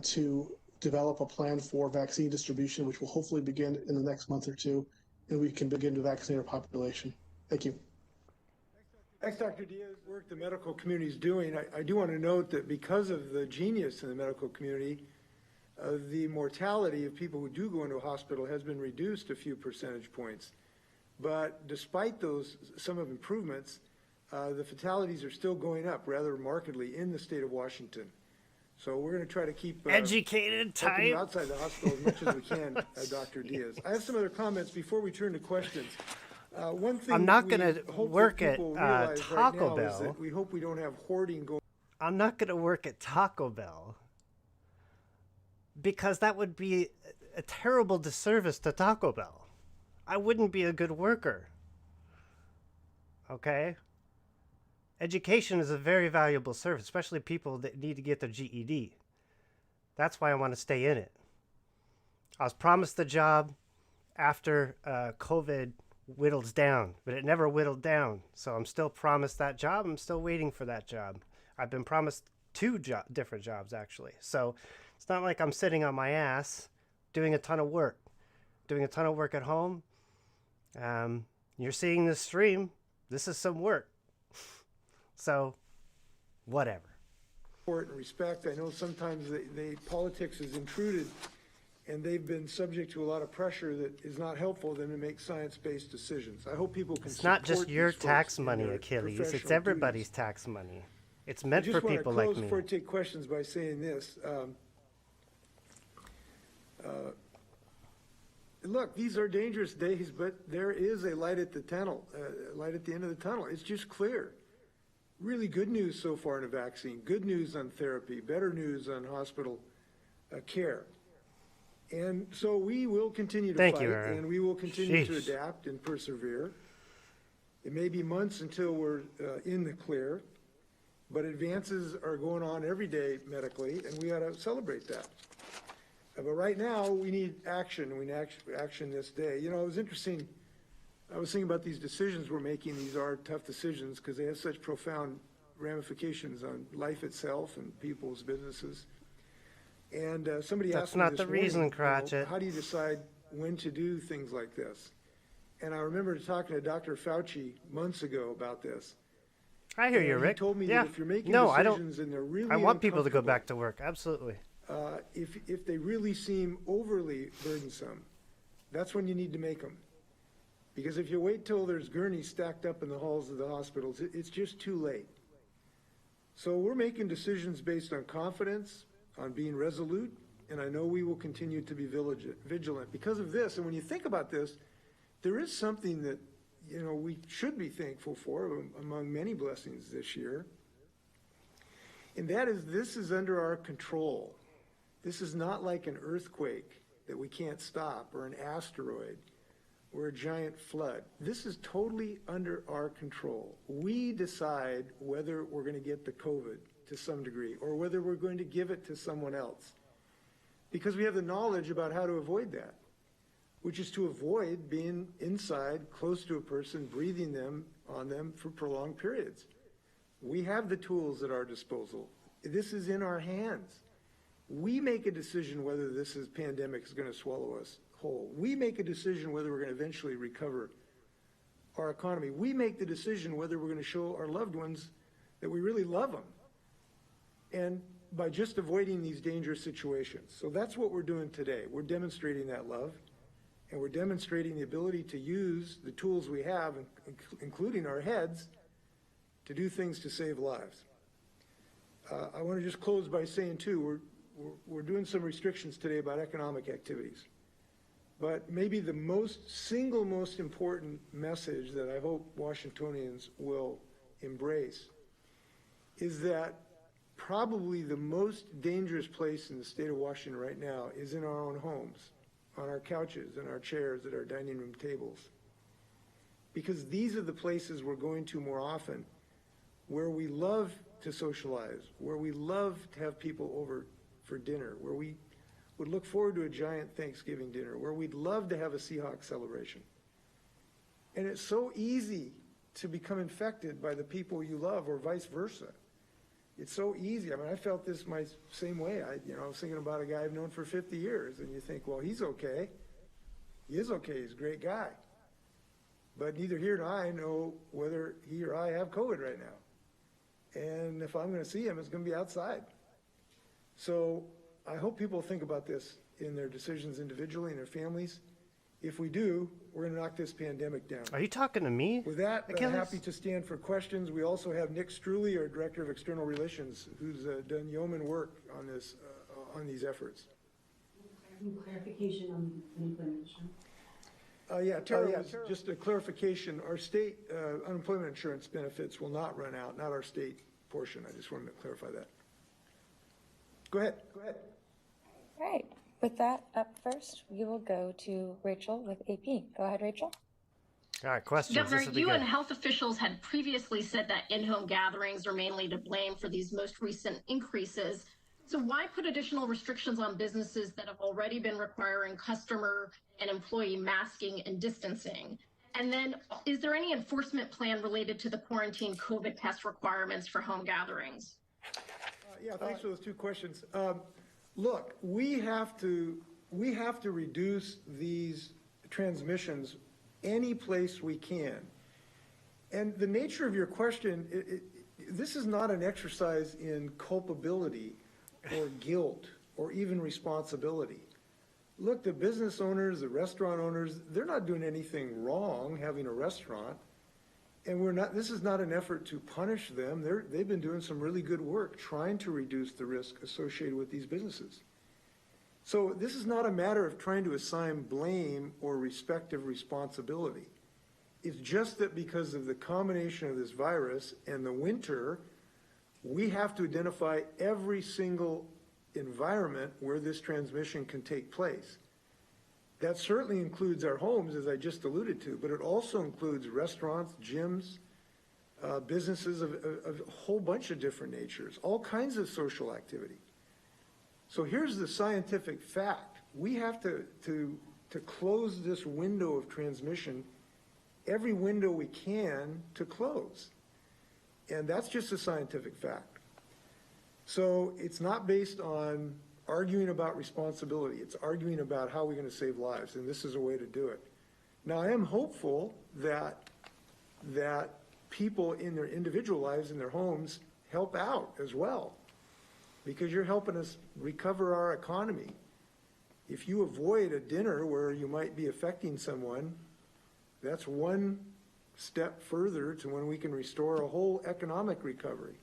to develop a plan for vaccine distribution, which will hopefully begin in the next month or two, and we can begin to vaccinate our population. Thank you. Thanks, Dr. Diaz. Work the medical community is doing. I do want to note that because of the genius in the medical community, the mortality of people who do go into a hospital has been reduced a few percentage points. But despite those, some of improvements, the fatalities are still going up rather markedly in the state of Washington. So we're going to try to keep Educated helping you type. outside the hospital as much as we can, Dr. Diaz. I have some other comments before we turn to questions. One thing I'm not we gonna hope work that at people realize Taco right now is Bell. that we hope we don't have hoarding going. I'm not going to work at Taco Bell because that would be a terrible disservice to Taco Bell. I wouldn't be a good worker. Okay? Education is a very valuable service, especially people that need to get their GED. That's why I want to stay in it. I was promised the job after COVID whittles down, but it never whittled down. So I'm still promised that job. I'm still waiting for that job. I've been promised two different jobs, actually. So it's not like I'm sitting on my ass doing a ton of work. Doing a ton of work at home. You're seeing this stream. This is some work. So, whatever. Support and respect. I know sometimes politics is intruded, and they've been subject to a lot of pressure that is not helpful them to make science-based decisions. I hope people can It's not just support your these folks tax in money, their Achilles. It's professional everybody's duties. tax money. It's meant for people I like just want to close me. before I take questions by saying this. Look, these are dangerous days, but there is a light at the tunnel, light at the end of the tunnel. It's just clear. Really good news so far in a vaccine, good news on therapy, better news on hospital care. And so we will continue to Thank fight, you, Aaron. and we will continue to Sheesh. adapt and persevere. It may be months until we're in the clear, but advances are going on every day medically, and we ought to celebrate that. But right now, we need action. We need action this day. You know, it was interesting. I was thinking about these decisions we're making. These are tough decisions because they have such profound ramifications on life itself and people's businesses. And somebody asked me this morning, that's not the reason, Cratchit. how do you decide when to do things like this? And I remember talking to Dr. Fauci months ago about this. I hear you, And Rick. He told me yeah. that if you're making no, decisions and they're really I want people to go uncomfortable, back to work. Absolutely. if they really seem overly burdensome, that's when you need to make them. Because if you wait till there's gurneys stacked up in the halls of the hospitals, it's just too late. So we're making decisions based on confidence, on being resolute, and I know we will continue to be vigilant because of this. And when you think about this, there is something that, you know, we should be thankful for among many blessings this year. And that is, this is under our control. This is not like an earthquake that we can't stop, or an asteroid, or a giant flood. This is totally under our control. We decide whether we're going to get the COVID to some degree, or whether we're going to give it to someone else. Because we have the knowledge about how to avoid that, which is to avoid being inside, close to a person, breathing on them for prolonged periods. We have the tools at our disposal. This is in our hands. We make a decision whether this pandemic is going to swallow us whole. We make a decision whether we're going to eventually recover our economy. We make the decision whether we're going to show our loved ones that we really love them, and by just avoiding these dangerous situations. So that's what we're doing today. We're demonstrating that love, and we're demonstrating the ability to use the tools we have, including our heads, to do things to save lives. I want to just close by saying, too, we're doing some restrictions today about economic activities. But maybe the single most important message that I hope Washingtonians will embrace is that probably the most dangerous place in the state of Washington right now is in our own homes, on our couches, in our chairs, at our dining room tables. Because these are the places we're going to more often, where we love to socialize, where we love to have people over for dinner, where we would look forward to a giant Thanksgiving dinner, where we'd love to have a Seahawks celebration. And it's so easy to become infected by the people you love, or vice versa. It's so easy. I mean, I felt this my same way. I was thinking about a guy I've known for 50 years, and you think, well, he's okay. He is okay. He's a great guy. But neither he nor I know whether he or I have COVID right now. And if I'm going to see him, it's going to be outside. So I hope people think about this in their decisions individually and their families. If we do, we're going to knock this pandemic down. Are you talking to me? With that, I'm Achilles? happy to stand for questions. We also have Nick Struley, our Director of External Relations, who's done yeoman work on this, on these efforts. Clarification on unemployment insurance. Tara, just a clarification. Our state unemployment insurance benefits will not run out, not our state portion. I just wanted to clarify that. Go ahead. All right. With that up first, we will go to Rachel with AP. Go ahead, Rachel. All right, questions. Governor, This will be UN good. health officials had previously said that in-home gatherings are mainly to blame for these most recent increases. So why put additional restrictions on businesses that have already been requiring customer and employee masking and distancing? And then is there any enforcement plan related to the quarantine COVID test requirements for home gatherings? Thanks for those two questions. Look, we have to reduce these transmissions any place we can. And the nature of your question, this is not an exercise in culpability or guilt or even responsibility. Look, the business owners, the restaurant owners, they're not doing anything wrong having a restaurant. And this is not an effort to punish them. They've been doing some really good work trying to reduce the risk associated with these businesses. So this is not a matter of trying to assign blame or respective responsibility. It's just that because of the combination of this virus and the winter, we have to identify every single environment where this transmission can take place. That certainly includes our homes, as I just alluded to, but it also includes restaurants, gyms, businesses of a whole bunch of different natures, all kinds of social activity. So here's the scientific fact. We have to close this window of transmission, every window we can to close. And that's just a scientific fact. So it's not based on arguing about responsibility. It's arguing about how we're going to save lives, and this is a way to do it. Now, I am hopeful that people in their individual lives, in their homes, help out as well, because you're helping us recover our economy. If you avoid a dinner where you might be affecting someone, that's one step further to when we can restore a whole economic recovery.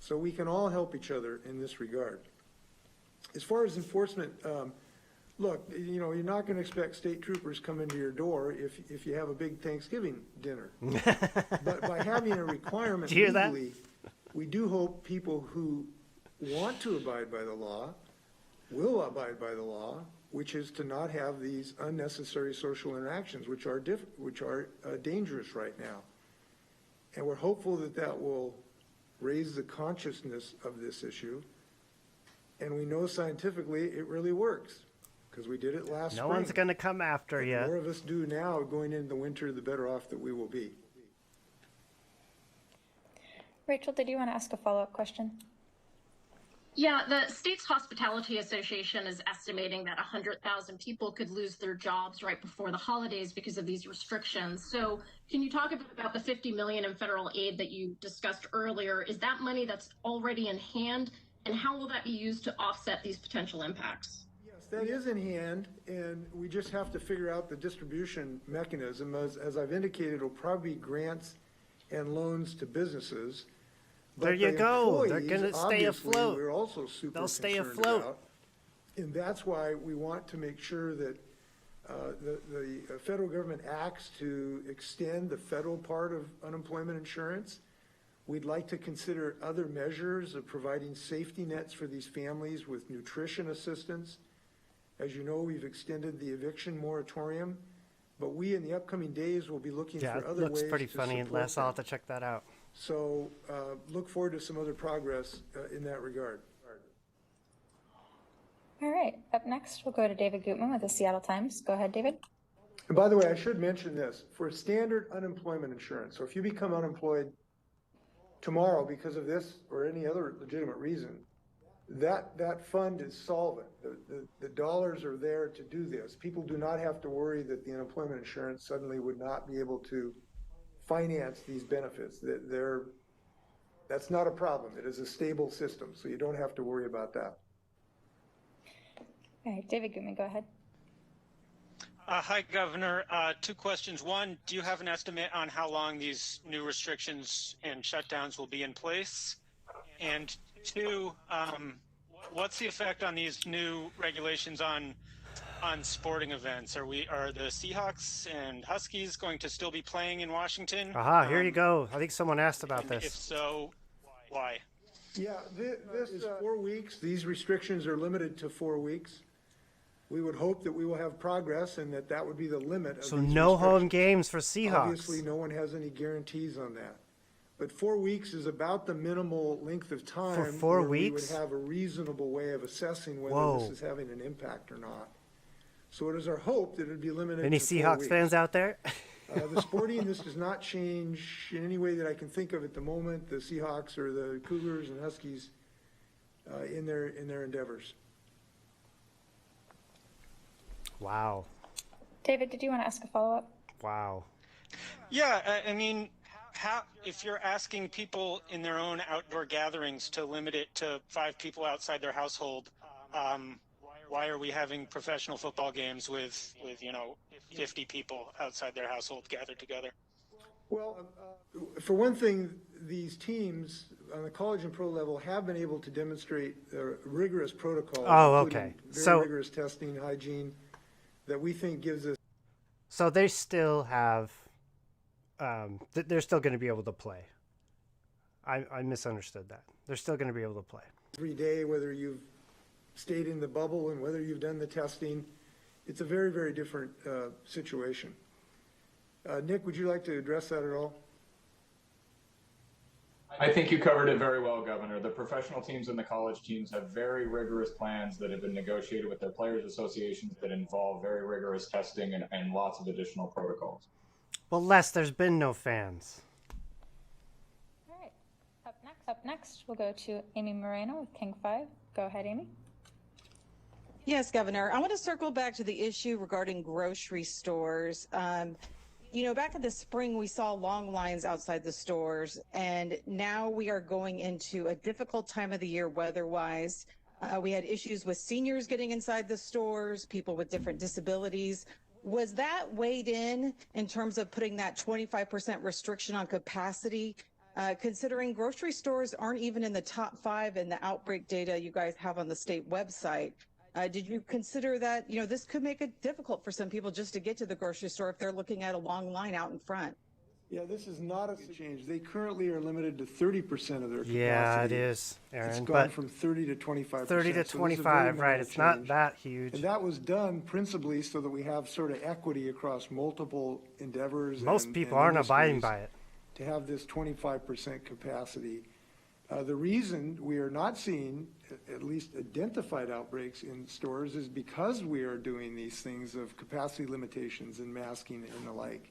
So we can all help each other in this regard. As far as enforcement, look, you know, you're not going to expect state troopers coming to your door if you have a big Thanksgiving dinner. But by having a requirement Do you hear legally, we do hope people who want to abide by the law will abide by the law, which is to not have these unnecessary social interactions, which are dangerous right now. And we're hopeful that that will raise the consciousness of this issue. And we know scientifically it really works, because we did it last spring. No one's going to come after you. The more of us do now going into the winter, the better off that we will be. Rachel, did you want to ask a follow-up question? Yeah, the state's hospitality association is estimating that 100,000 people could lose their jobs right before the holidays because of these restrictions. So can you talk a bit about the $50 million in federal aid that you discussed earlier? Is that money that's already in hand, and how will that be used to offset these potential impacts? Yes, that is in hand, and we just have to figure out the distribution mechanism. As I've indicated, it'll probably be grants and loans to businesses. But there you go. They're employees, going to stay afloat. We're also super They'll stay concerned afloat. about. And that's why we want to make sure that the federal government acts to extend the federal part of unemployment insurance. We'd like to consider other measures of providing safety nets for these families with nutrition assistance. As you know, we've extended the eviction moratorium, but we in the upcoming days will be looking for other ways to support them. Yeah, it looks pretty funny. Les, I'll have to check that out. So look forward to some other progress in that regard. All right, up next, we'll go to David Gutman with the Seattle Times. Go ahead, David. And by the way, I should mention this. For standard unemployment insurance, so if you become unemployed tomorrow because of this or any other legitimate reason, that fund is solvent. The dollars are there to do this. People do not have to worry that the unemployment insurance suddenly would not be able to finance these benefits. That's not a problem. It is a stable system, so you don't have to worry about that. All right, David Gutman, go ahead. Hi, Governor. Two questions. One, do you have an estimate on how long these new restrictions and shutdowns will be in place? And two, what's the effect on these new regulations on sporting events? Are the Seahawks and Huskies going to still be playing in Washington? Aha, here you go. I think someone asked about this. If so, why? Yeah, this is 4 weeks. These restrictions are limited to 4 weeks. We would hope that we will have progress and that would be the limit of So these no restrictions. home games for Seahawks. Obviously, no one has any guarantees on that. But 4 weeks is about the minimal length of time For 4 where weeks? we would have a reasonable way of assessing whether Whoa. this is having an impact or not. So it is our hope that it would be limited Any to 4 Seahawks weeks. fans out there? The sporting, this does not change in any way that I can think of at the moment, the Seahawks or the Cougars and Huskies in their endeavors. Wow. David, did you want to ask a follow-up? Wow. Yeah, I mean, if you're asking people in their own outdoor gatherings to limit it to 5 people outside their household, why are we having professional football games with 50 people outside their household gathered together? Well, for one thing, these teams on the college and pro level have been able to demonstrate rigorous protocols, including very rigorous testing, hygiene, that we think gives us. So they still have, they're still going to be able to play. I misunderstood that. They're still going to be able to play. Every day, whether you've stayed in the bubble and whether you've done the testing, It's a very, very different situation. Nick, would you like to address that at all? I think you covered it very well, Governor. The professional teams and the college teams have very rigorous plans that have been negotiated with their players' associations that involve very rigorous testing and lots of additional protocols. Well, Les, there's been no fans. All right. Up next, we'll go to Amy Moreno with King 5. Go ahead, Amy. Yes, Governor. I want to circle back to the issue regarding grocery stores. You know, back in the spring, we saw long lines outside the stores, and now we are going into a difficult time of the year weather-wise. We had issues with seniors getting inside the stores, people with different disabilities. Was that weighed in terms of putting that 25% restriction on capacity, considering grocery stores aren't even in the top 5 in the outbreak data you guys have on the state website? Did you consider that, you know, this could make it difficult for some people just to get to the grocery store if they're looking at a long line out in front? Yeah, this is not a change. They currently are limited to 30% of their capacity. Yeah, it is, Aaron. It's gone from 30 to 25%. 30 to 25, right. It's not that huge. And that was done principally so that we have sort of equity across multiple endeavors. Most people aren't abiding by it. To have this 25% capacity. The reason we are not seeing at least identified outbreaks in stores is because we are doing these things of capacity limitations and masking and the like.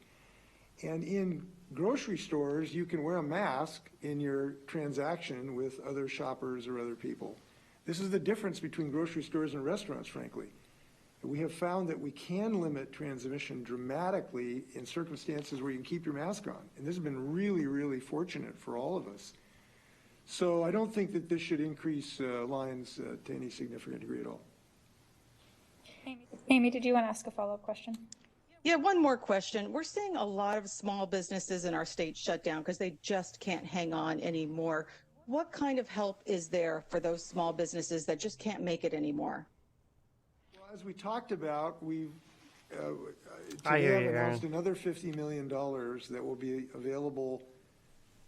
And in grocery stores, you can wear a mask in your transaction with other shoppers or other people. This is the difference between grocery stores and restaurants, frankly. We have found that we can limit transmission dramatically in circumstances where you can keep your mask on. And this has been really, really fortunate for all of us. So I don't think that this should increase lines to any significant degree at all. Amy, did you want to ask a follow-up question? Yeah, one more question. We're seeing a lot of small businesses in our state shut down because they just can't hang on anymore. What kind of help is there for those small businesses that just can't make it anymore? Well, as we talked about, we've announced another $50 million that will be available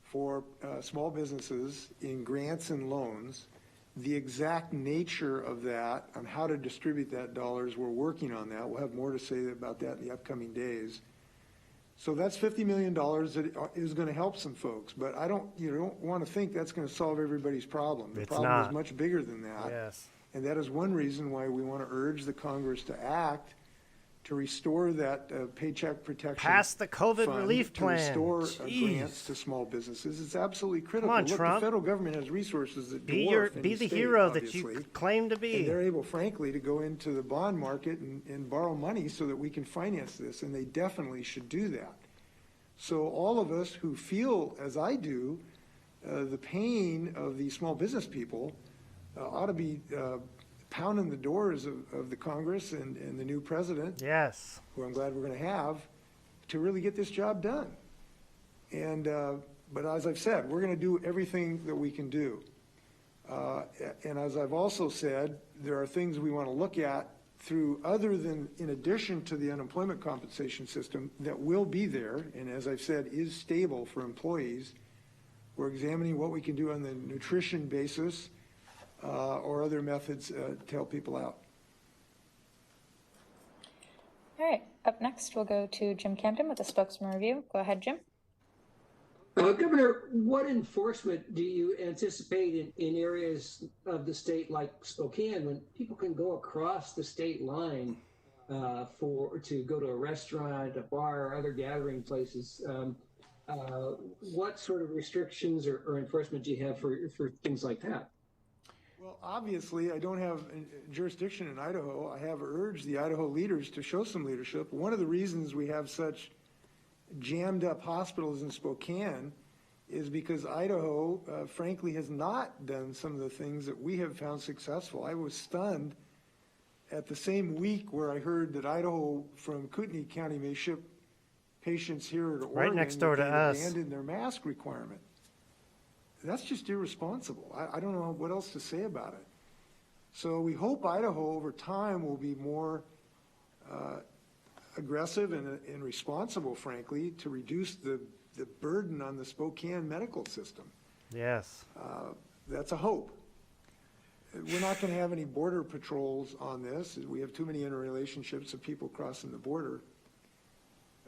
for small businesses in grants and loans. The exact nature of that and how to distribute that dollars, we're working on that. We'll have more to say about that in the upcoming days. So that's $50 million that is going to help some folks, but you don't want to think that's going to solve everybody's problem. The problem is much bigger than that. Yes. And that is one reason why we want to urge the Congress to act to restore that paycheck protection. Pass the COVID fund relief plan. To restore grants to small businesses. It's absolutely critical. Come on, Look, Trump. the federal government has resources that be dwarf any the state, hero obviously. that you claim to be. And they're able, frankly, to go into the bond market and borrow money so that we can finance this, and they definitely should do that. So all of us who feel, as I do, the pain of these small business people ought to be pounding the doors of the Congress and the new president, yes, who I'm glad we're going to have, to really get this job done. And but as I've said, we're going to do everything that we can do. And as I've also said, there are things we want to look at through other than, in addition to the unemployment compensation system that will be there, and as I've said, is stable for employees. We're examining what we can do on the nutrition basis or other methods to help people out. All right, up next, we'll go to Jim Camden with the spokesman review. Go ahead, Jim. Governor, what enforcement do you anticipate in areas of the state like Spokane when people can go across the state line to go to a restaurant, a bar, or other gathering places? What sort of restrictions or enforcement do you have for things like that? Well, obviously, I don't have jurisdiction in Idaho. I have urged the Idaho leaders to show some leadership. One of the reasons we have such jammed up hospitals in Spokane is because Idaho, frankly, has not done some of the things that we have found successful. I was stunned at the same week where I heard that Idaho from Kootenai County may ship patients here to Oregon. Right next door to us. Abandoned their mask requirement. That's just irresponsible. I don't know what else to say about it. So we hope Idaho over time will be more aggressive and responsible, frankly, to reduce the burden on the Spokane medical system. Yes. That's a hope. we're not going to have any border patrols on this. We have too many interrelationships of people crossing the border.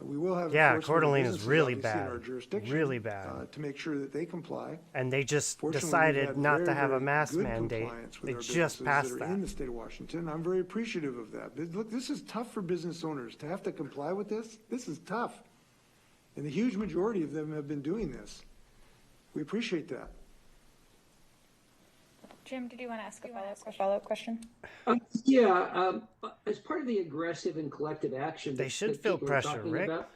We will have Yeah, enforcement Coeur of d'Alene is businesses, really obviously, in bad. our jurisdiction, Really bad. to make sure that they comply. And they just Fortunately, we've decided had not to very, have a very mask good mandate. compliance with They our just businesses passed that are that. in the state of Washington. I'm very appreciative of that. But look, this is tough for business owners to have to comply with this. This is tough. And the huge majority of them have been doing this. We appreciate that. Jim, did you want to ask a follow-up question? As part of the aggressive and collective action They should that feel people are pressure, talking Rick. about,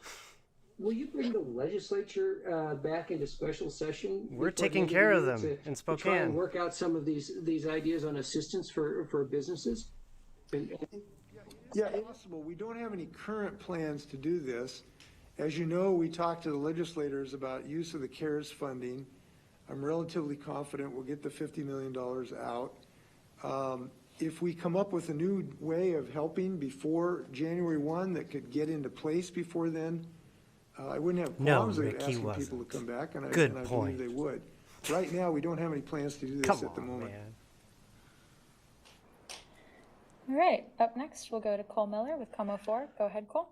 will you bring the legislature back into special session? We're before the taking end care of the them year in to try and Spokane. work out some of these ideas on assistance for businesses? Yeah, it's possible. We don't have any current plans to do this. As you know, we talked to the legislators about use of the CARES funding. I'm relatively confident we'll get the $50 million out. If we come up with a new way of helping before January 1 that could get into place before then, I wouldn't have problems with Rick, he asking wasn't. people to come back, and I Good believe they would. Right now, we don't have any plans to do this Come at the on, moment. man. All right, up next, we'll go to Cole Miller with Como 4. Go ahead, Cole.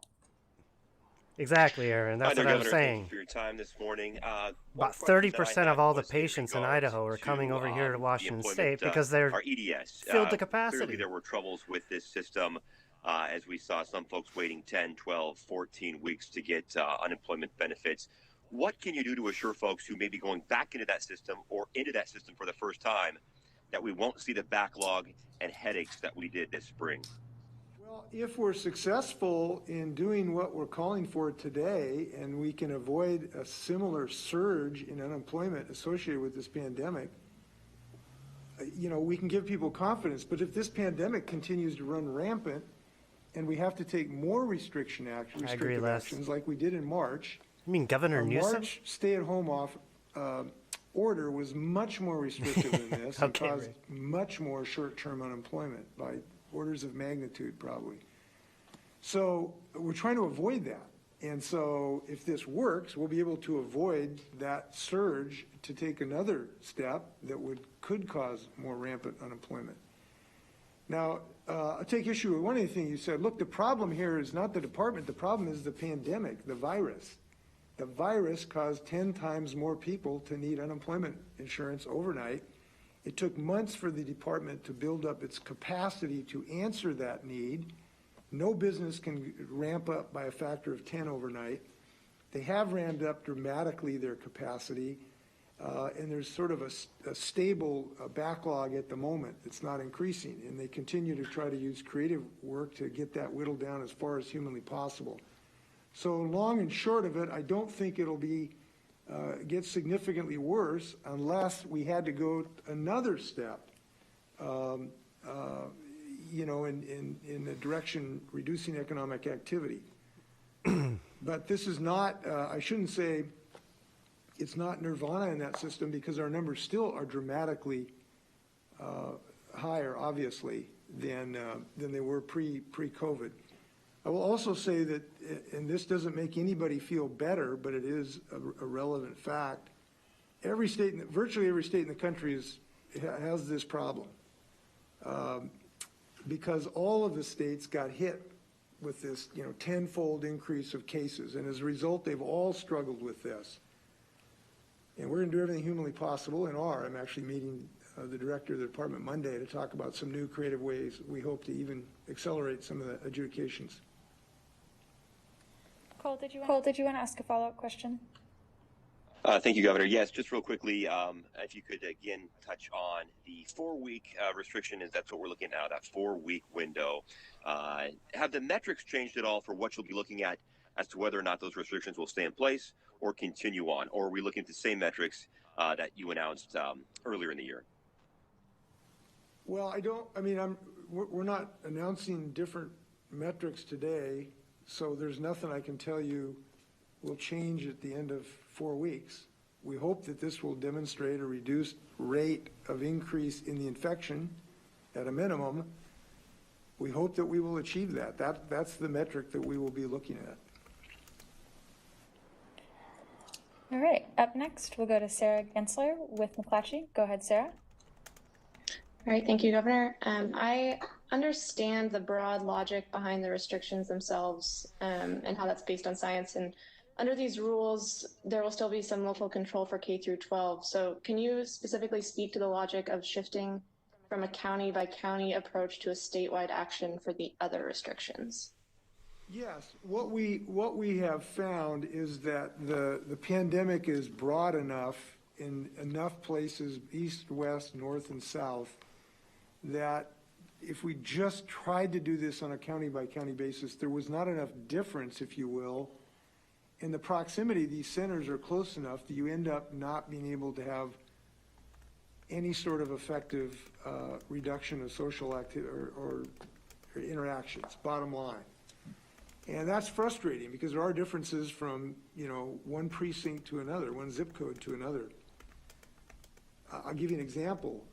Exactly, Aaron. That's Hi there, what I was Governor. Thank saying. you for your time this morning. About 30% of all the patients in Idaho are coming over here to Washington State because they're our EDS. filled to capacity. Clearly there were troubles with this system as we saw some folks waiting 10, 12, 14 weeks to get unemployment benefits. What can you do to assure folks who may be going back into that system or into that system for the first time that we won't see the backlog and headaches that we did this spring? Well, if we're successful in doing what we're calling for today, and we can avoid a similar surge in unemployment associated with this pandemic, we can give people confidence. But if this pandemic continues to run rampant and we have to take more restrictive actions like we did in March. You mean Governor Newsom? March stay-at-home order was much more restrictive than this and caused much more short-term unemployment by orders of magnitude, probably. So we're trying to avoid that. And so if this works, we'll be able to avoid that surge to take another step that could cause more rampant unemployment. Now, I take issue with one of the things you said. Look, the problem here is not the department. The problem is the pandemic, the virus. The virus caused 10 times more people to need unemployment insurance overnight. It took months for the department to build up its capacity to answer that need. No business can ramp up by a factor of 10 overnight. They have ramped up dramatically their capacity, and there's sort of a stable backlog at the moment that's not increasing, and they continue to try to use creative work to get that whittled down as far as humanly possible. So long and short of it, I don't think it'll get significantly worse unless we had to go another step, in the direction reducing economic activity. But this is not, I shouldn't say it's not nirvana in that system, because our numbers still are dramatically higher, obviously, than they were pre-COVID. I will also say that, and this doesn't make anybody feel better, but it is a relevant fact, virtually every state in the country has this problem, because all of the states got hit with this, tenfold increase of cases, and as a result, they've all struggled with this. And we're going to do everything humanly possible, and I'm actually meeting the director of the department Monday to talk about some new creative ways we hope to even accelerate some of the adjudications. Cole, did you want to ask a follow-up question? Thank you, Governor. Yes, just real quickly, if you could again touch on the 4-week restriction, is that's what we're looking at, that 4-week window. Have the metrics changed at all for what you'll be looking at as to whether or not those restrictions will stay in place or continue on? Or are we looking at the same metrics that you announced earlier in the year? Well, we're not announcing different metrics today, so there's nothing I can tell you will change at the end of 4 weeks. We hope that this will demonstrate a reduced rate of increase in the infection at a minimum. We hope that we will achieve that. That's the metric that we will be looking at. All right, up next, we'll go to Sarah Gensler with McClatchy. Go ahead, Sarah. All right, thank you, Governor. I understand the broad logic behind the restrictions themselves and how that's based on science. And under these rules, there will still be some local control for K through 12. So can you specifically speak to the logic of shifting from a county by county approach to a statewide action for the other restrictions? Yes, what we have found is that the pandemic is broad enough in enough places, east, west, north, and south, that if we just tried to do this on a county by county basis, there was not enough difference, if you will, in the proximity. These centers are close enough that you end up not being able to have any sort of effective reduction of social activity or interactions, bottom line. And that's frustrating because there are differences from, one precinct to another, one zip code to another. I'll give you an example.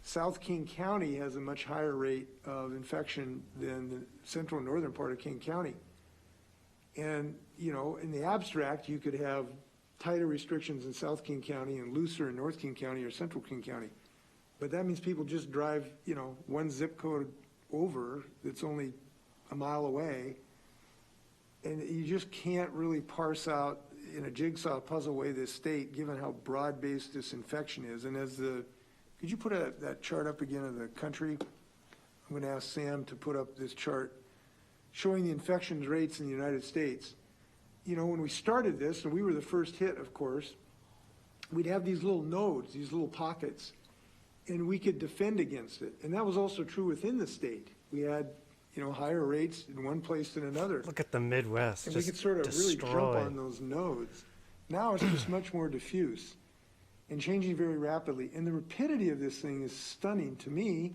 South King County has a much higher rate of infection than the central and northern part of King County. And, in the abstract, you could have tighter restrictions in South King County and looser in North King County or Central King County. But that means people just drive, one zip code over that's only a mile away, and you just can't really parse out in a jigsaw puzzle way this state, given how broad-based this infection is. And could you put that chart up again of the country? I'm going to ask Sam to put up this chart showing the infection rates in the United States. When we started this, and we were the first hit, of course, we'd have these little nodes, these little pockets, and we could defend against it. And that was also true within the state. We had higher rates in one place than another. Look at the Midwest. And we could sort of really jump on those nodes. Now it's just much more diffuse and changing very rapidly. And the rapidity of this thing is stunning to me.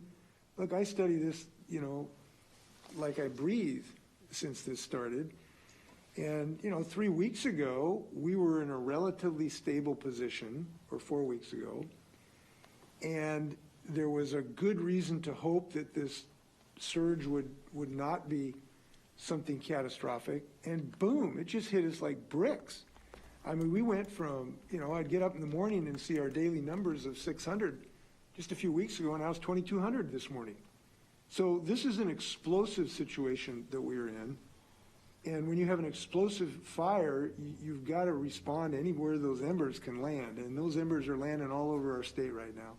Look, I study this, like I breathe since this started. And, 3 weeks ago, we were in a relatively stable position, or 4 weeks ago. And there was a good reason to hope that this surge would not be something catastrophic, and boom, it just hit us like bricks. I mean, we went from, I'd get up in the morning and see our daily numbers of 600 just a few weeks ago, and now it's 2,200 this morning. So this is an explosive situation that we're in, and when you have an explosive fire, you've got to respond anywhere those embers can land, and those embers are landing all over our state right now.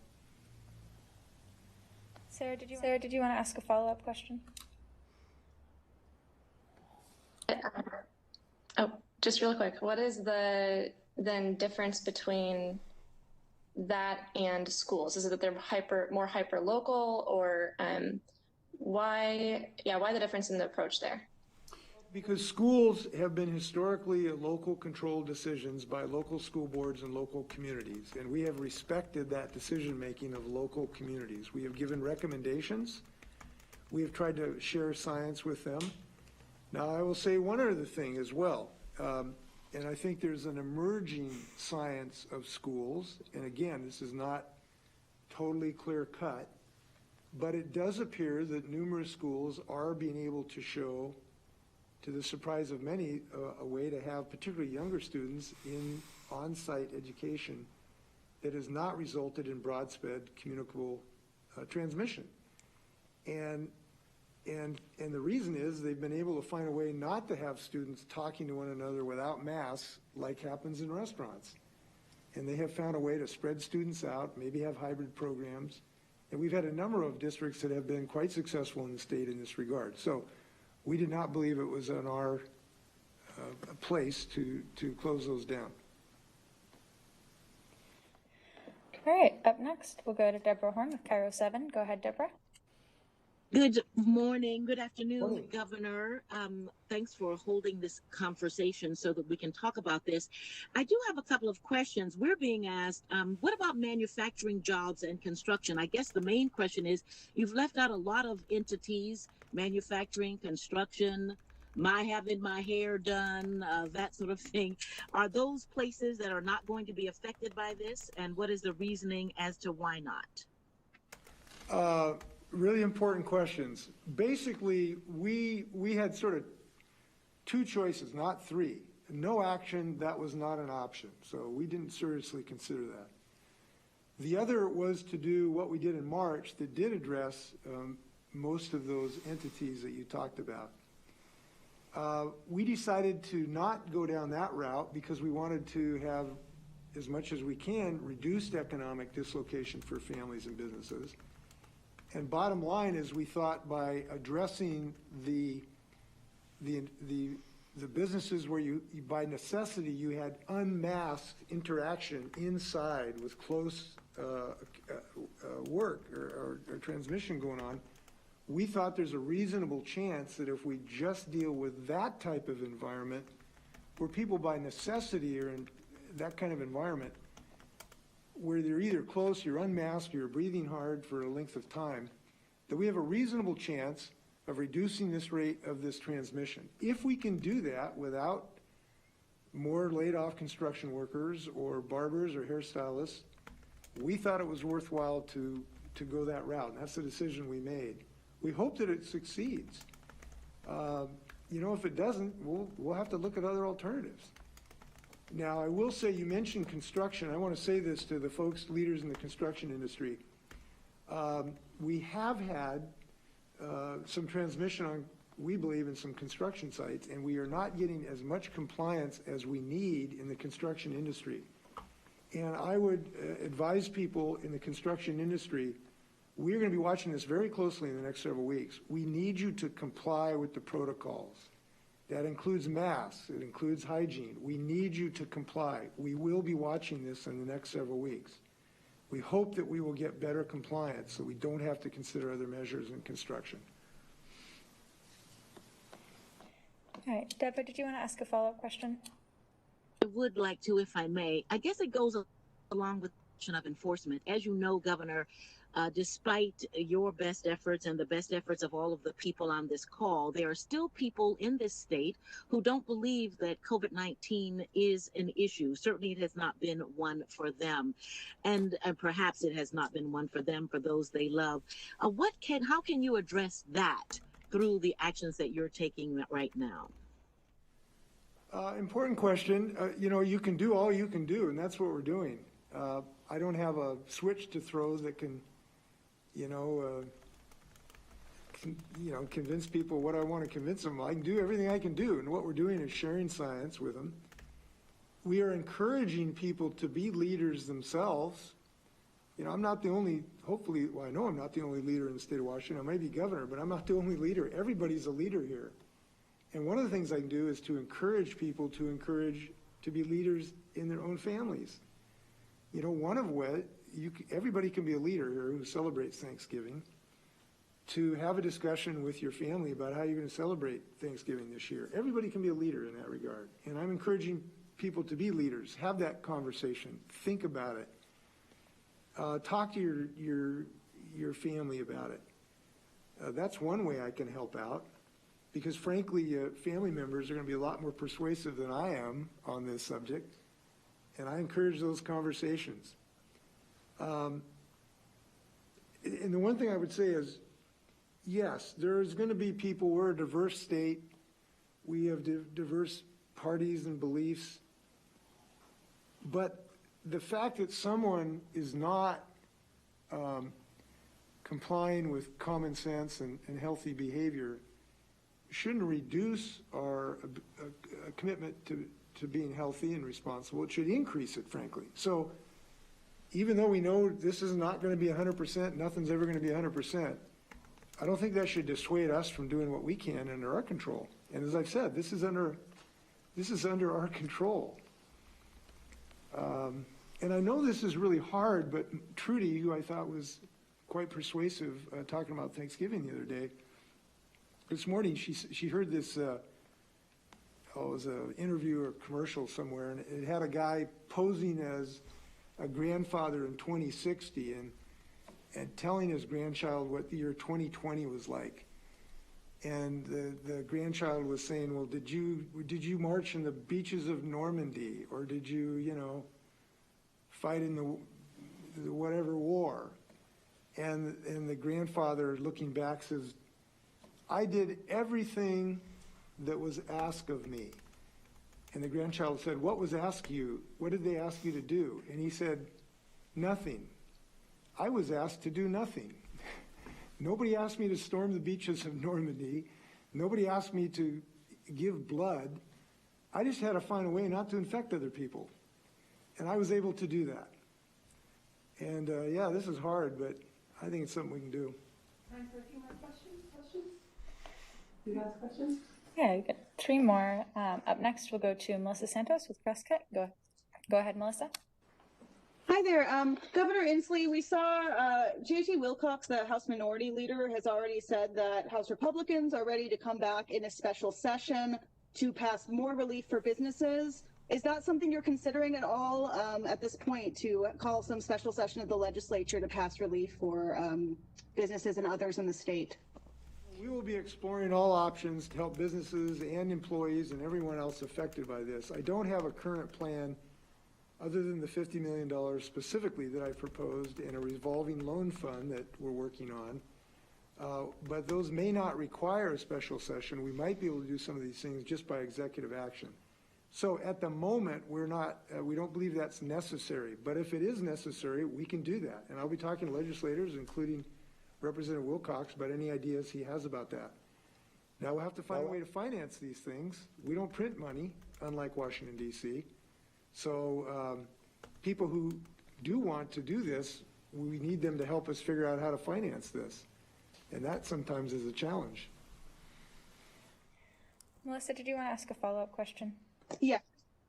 Sarah, did you want to ask a follow-up question? Just really quick. What is the difference between that and schools? Is it that they're more hyper local, or why the difference in the approach there? Because schools have been historically local controlled decisions by local school boards and local communities, and we have respected that decision making of local communities. We have given recommendations. We have tried to share science with them. Now, I will say one other thing as well, and I think there's an emerging science of schools, and again, this is not totally clear cut, but it does appear that numerous schools are being able to show, to the surprise of many, a way to have particularly younger students in on-site education that has not resulted in broad-spread communicable transmission. And the reason is they've been able to find a way not to have students talking to one another without masks like happens in restaurants. And they have found a way to spread students out, maybe have hybrid programs. And we've had a number of districts that have been quite successful in the state in this regard. So we did not believe it was on our place to close those down. All right, up next, we'll go to Deborah Horn with Cairo 7. Go ahead, Deborah. Good morning, good afternoon, Governor. Thanks for holding this conversation so that we can talk about this. I do have a couple of questions. We're being asked, what about manufacturing jobs and construction? I guess the main question is, you've left out a lot of entities, manufacturing, construction, my having my hair done, that sort of thing. Are those places that are not going to be affected by this? And what is the reasoning as to why not? Really important questions. Basically, we had sort of two choices, not three. No action, that was not an option. So we didn't seriously consider that. The other was to do what we did in March that did address most of those entities that you talked about. We decided to not go down that route because we wanted to have, as much as we can, reduced economic dislocation for families and businesses. And bottom line is, we thought by addressing the businesses where you by necessity you had unmasked interaction inside with close work or transmission going on, we thought there's a reasonable chance that if we just deal with that type of environment, where people by necessity are in that kind of environment, where they're either close, you're unmasked, you're breathing hard for a length of time, that we have a reasonable chance of reducing this rate of this transmission. If we can do that without more laid off construction workers or barbers or hairstylists, we thought it was worthwhile to go that route, and that's the decision we made. We hope that it succeeds. You know, if it doesn't, we'll have to look at other alternatives. Now, I will say, you mentioned construction. I want to say this to the folks, leaders in the construction industry. We have had some transmission on, we believe, in some construction sites, and we are not getting as much compliance as we need in the construction industry. And I would advise people in the construction industry, we're going to be watching this very closely in the next several weeks. We need you to comply with the protocols. That includes masks, it includes hygiene. We need you to comply. We will be watching this in the next several weeks. We hope that we will get better compliance so we don't have to consider other measures in construction. All right, Deborah, did you want to ask a follow-up question? I would like to, if I may. I guess it goes along with the question of enforcement. As you know, Governor, despite your best efforts and the best efforts of all of the people on this call, there are still people in this state who don't believe that COVID-19 is an issue. Certainly it has not been one for them. And perhaps it has not been one for them, for those they love. How can you address that through the actions that you're taking right now? Important question. You know, you can do all you can do, and that's what we're doing. I don't have a switch to throw that can, convince people what I want to convince them. I can do everything I can do, and what we're doing is sharing science with them. We are encouraging people to be leaders themselves. You know, I'm not the only, hopefully, well, I know I'm not the only leader in the state of Washington. I may be governor, but I'm not the only leader. Everybody's a leader here. And one of the things I can do is to encourage people to be leaders in their own families. You know, one of what, everybody can be a leader here who celebrates Thanksgiving, to have a discussion with your family about how you're going to celebrate Thanksgiving this year. Everybody can be a leader in that regard. And I'm encouraging people to be leaders. Have that conversation. Think about it. Talk to your family about it. That's one way I can help out. Because frankly, family members are going to be a lot more persuasive than I am on this subject. And I encourage those conversations. And the one thing I would say is, yes, there's going to be people, we're a diverse state. We have diverse parties and beliefs. But the fact that someone is not complying with common sense and healthy behavior shouldn't reduce our commitment to being healthy and responsible. It should increase it, frankly. So even though we know this is not going to be 100%, nothing's ever going to be 100%, I don't think that should dissuade us from doing what we can under our control. And as I've said, this is under our control. And I know this is really hard, but Trudy, who I thought was quite persuasive, talking about Thanksgiving the other day, this morning she heard this, it was an interview or commercial somewhere, and it had a guy posing as a grandfather in 2060 and telling his grandchild what the year 2020 was like. And the grandchild was saying, well, did you march in the beaches of Normandy, or did you, fight in the whatever war? And the grandfather, looking back, says, I did everything that was asked of me. And the grandchild said, what was asked you? What did they ask you to do? And he said, nothing. I was asked to do nothing. Nobody asked me to storm the beaches of Normandy. Nobody asked me to give blood. I just had to find a way not to infect other people. And I was able to do that. And yeah, this is hard, but I think it's something we can do. Time for a few more questions? You guys questions? Yeah, you got 3 more. Up next, we'll go to Melissa Santos with Prescott. Go ahead, Melissa. Hi there. Governor Inslee, we saw J.T. Wilcox, the House Minority Leader, has already said that House Republicans are ready to come back in a special session to pass more relief for businesses. Is that something you're considering at all at this point, to call some special session of the legislature to pass relief for businesses and others in the state? We will be exploring all options to help businesses and employees and everyone else affected by this. I don't have a current plan other than the $50 million specifically that I proposed in a revolving loan fund that we're working on. But those may not require a special session. We might be able to do some of these things just by executive action. So at the moment, we don't believe that's necessary. But if it is necessary, we can do that. And I'll be talking to legislators, including Representative Wilcox, about any ideas he has about that. Now we'll have to find a way to finance these things. We don't print money, unlike Washington, D.C. So people who do want to do this, we need them to help us figure out how to finance this. And that sometimes is a challenge. Melissa, did you want to ask a follow-up question? Yeah.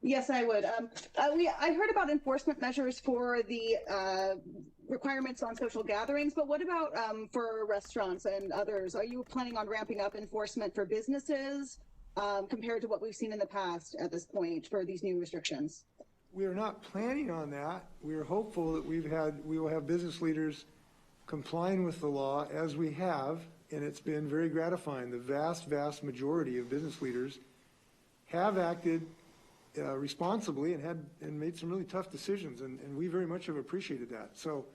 Yes, I would. I heard about enforcement measures for the requirements on social gatherings, but what about for restaurants and others? Are you planning on ramping up enforcement for businesses compared to what we've seen in the past at this point for these new restrictions? We are not planning on that. We are hopeful that we will have business leaders complying with the law as we have, and it's been very gratifying. The vast majority of business leaders have acted responsibly and made some really tough decisions, and we very much have appreciated that. So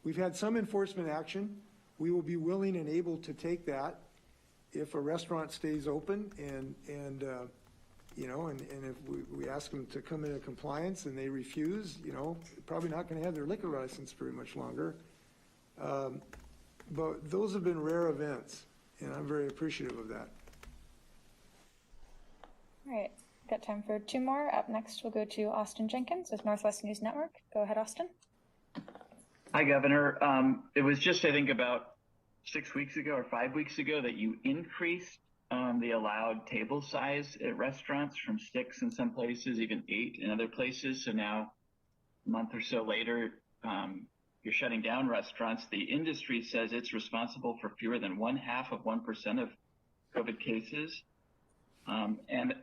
we've had some enforcement action. We will be willing and able to take that if a restaurant stays open and if we ask them to come into compliance and they refuse, probably not going to have their liquor license very much longer. But those have been rare events, and I'm very appreciative of that. All right, got time for 2 more. Up next, we'll go to Austin Jenkins with Northwest News Network. Go ahead, Austin. Hi, Governor. It was just, I think, about 6 weeks ago or 5 weeks ago that you increased the allowed table size at restaurants from 6 in some places, even 8 in other places. So now, a month or so later, you're shutting down restaurants. The industry says it's responsible for fewer than 0.5% of COVID cases. And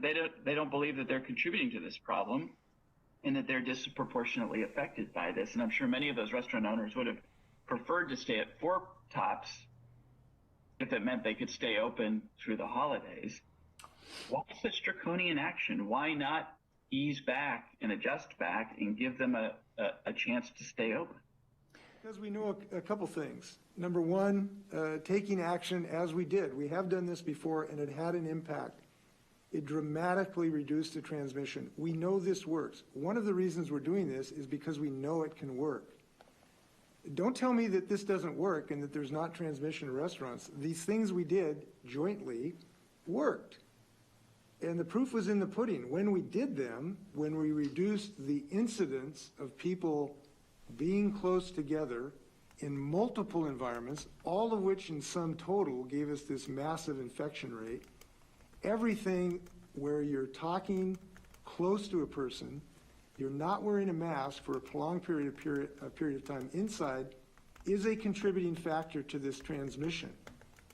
they don't believe that they're contributing to this problem and that they're disproportionately affected by this. And I'm sure many of those restaurant owners would have preferred to stay at 4 tops if it meant they could stay open through the holidays. Why such draconian action? Why not ease back and adjust back and give them a chance to stay open? Because we know a couple things. Number one, taking action as we did. We have done this before, and it had an impact. It dramatically reduced the transmission. We know this works. One of the reasons we're doing this is because we know it can work. Don't tell me that this doesn't work and that there's not transmission in restaurants. These things we did jointly worked. And the proof was in the pudding. When we did them, when we reduced the incidence of people being close together in multiple environments, all of which in sum total gave us this massive infection rate, everything where you're talking close to a person, you're not wearing a mask for a prolonged period of time inside, is a contributing factor to this transmission.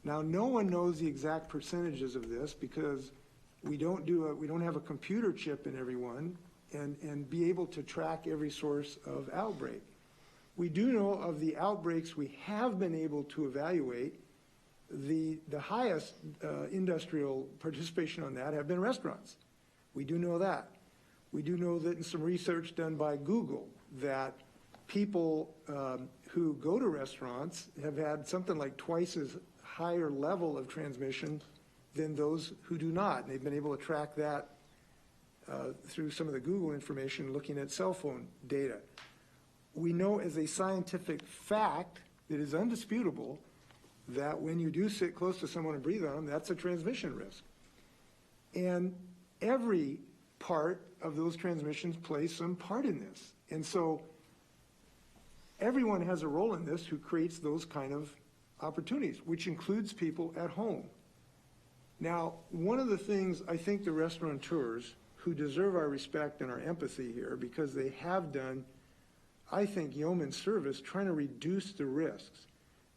Now, no one knows the exact percentages of this because we don't have a computer chip in everyone and be able to track every source of outbreak. We do know of the outbreaks we have been able to evaluate, the highest industrial participation on that have been restaurants. We do know that. We do know that in some research done by Google that people who go to restaurants have had something like twice as higher level of transmission than those who do not. And they've been able to track that through some of the Google information looking at cell phone data. we know as a scientific fact that is undisputable that when you do sit close to someone and breathe on them, that's a transmission risk. And every part of those transmissions plays some part in this. And so everyone has a role in this who creates those kind of opportunities, which includes people at home. Now, one of the things I think the restaurateurs, who deserve our respect and our empathy here, because they have done, I think, yeoman service trying to reduce the risks.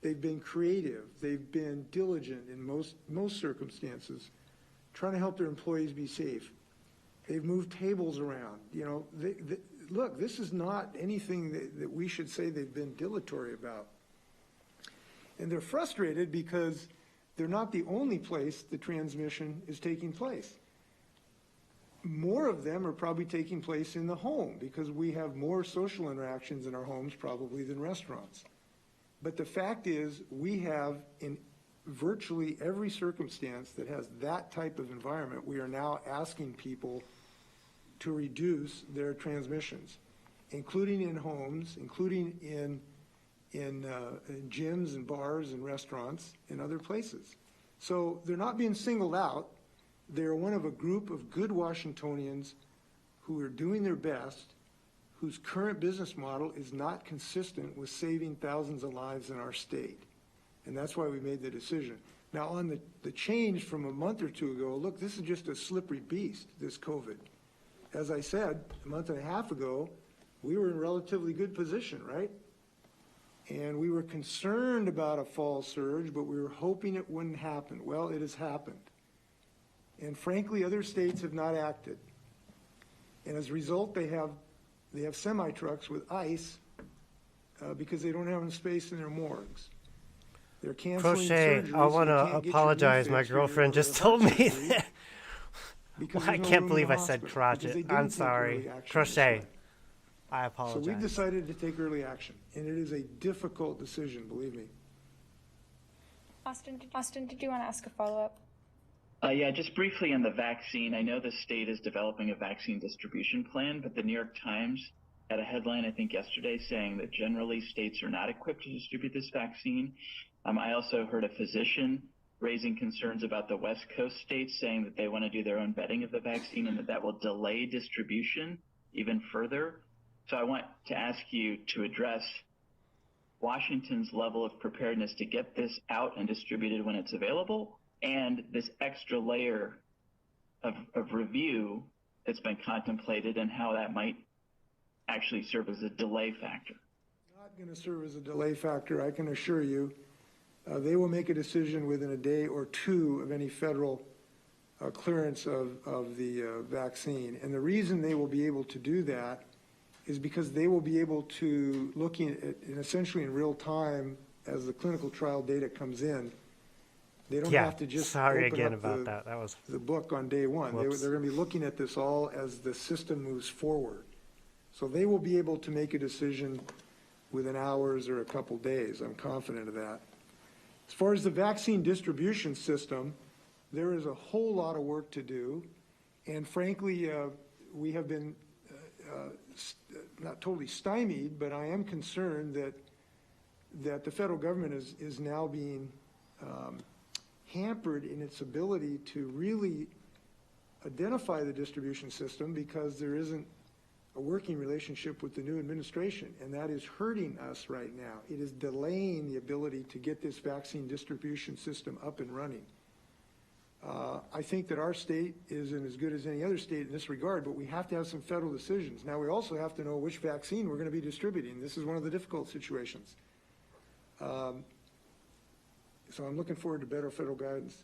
They've been creative, they've been diligent in most circumstances, trying to help their employees be safe. They've moved tables around. You know, look, this is not anything that we should say they've been dilatory about. And they're frustrated because they're not the only place the transmission is taking place. More of them are probably taking place in the home because we have more social interactions in our homes probably than restaurants. But the fact is, we have in virtually every circumstance that has that type of environment, we are now asking people to reduce their transmissions, including in homes, including in gyms and bars and restaurants and other places. So they're not being singled out. They're one of a group of good Washingtonians who are doing their best, whose current business model is not consistent with saving thousands of lives in our state. And that's why we made the decision. Now, on the change from a month or two ago, look, this is just a slippery beast, this COVID. As I said, a month and a half ago, we were in relatively good position, right? And we were concerned about a fall surge, but we were hoping it wouldn't happen. Well, it has happened. And frankly, other states have not acted. And as a result, they have semi-trucks with ice because they don't have enough space in their morgues. They're canceling Crochet, surgeries. I want to apologize. My girlfriend just told me that. I can't believe I said crotchet. I'm sorry. Crochet. I apologize. So we've decided to take early action, and it is a difficult decision, believe me. Austin, did you want to ask a follow-up? Yeah, just briefly on the vaccine. I know the state is developing a vaccine distribution plan, but the New York Times had a headline, I think yesterday, saying that generally states are not equipped to distribute this vaccine. I also heard a physician raising concerns about the West Coast states, saying that they want to do their own vetting of the vaccine and that will delay distribution even further. So I want to ask you to address Washington's level of preparedness to get this out and distributed when it's available, and this extra layer of review that's been contemplated and how that might actually serve as a delay factor. Not going to serve as a delay factor, I can assure you. They will make a decision within a day or two of any federal clearance of the vaccine. And the reason they will be able to do that is because they will be able to, looking at essentially in real time as the clinical trial data comes in, they don't have to just open up the book on day one. They're going to be looking at this all as the system moves forward. So they will be able to make a decision within hours or a couple days. I'm confident of that. As far as the vaccine distribution system, there is a whole lot of work to do. And frankly, we have been not totally stymied, but I am concerned that the federal government is now being hampered in its ability to really identify the distribution system because there isn't a working relationship with the new administration, and that is hurting us right now. It is delaying the ability to get this vaccine distribution system up and running. I think that our state isn't as good as any other state in this regard, but we have to have some federal decisions. Now, we also have to know which vaccine we're going to be distributing. This is one of the difficult situations. So I'm looking forward to better federal guidance.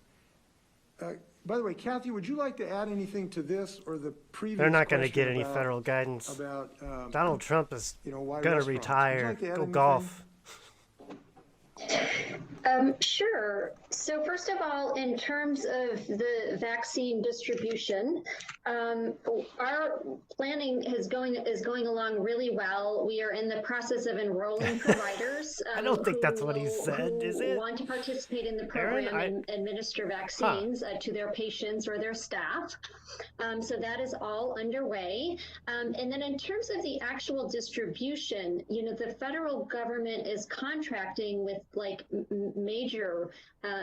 By the way, Kathy, would you like to add anything to this or the previous? They're not going to get any federal guidance. About Donald Trump is going to retire, like to go golf. Sure. So first of all, in terms of the vaccine distribution, our planning is going along really well. We are in the process of enrolling providers. I don't think that's what he said, is it? Want to participate in the Aaron, program and administer vaccines to their patients or their staff. So that is all underway. And then in terms of the actual distribution, the federal government is contracting with like major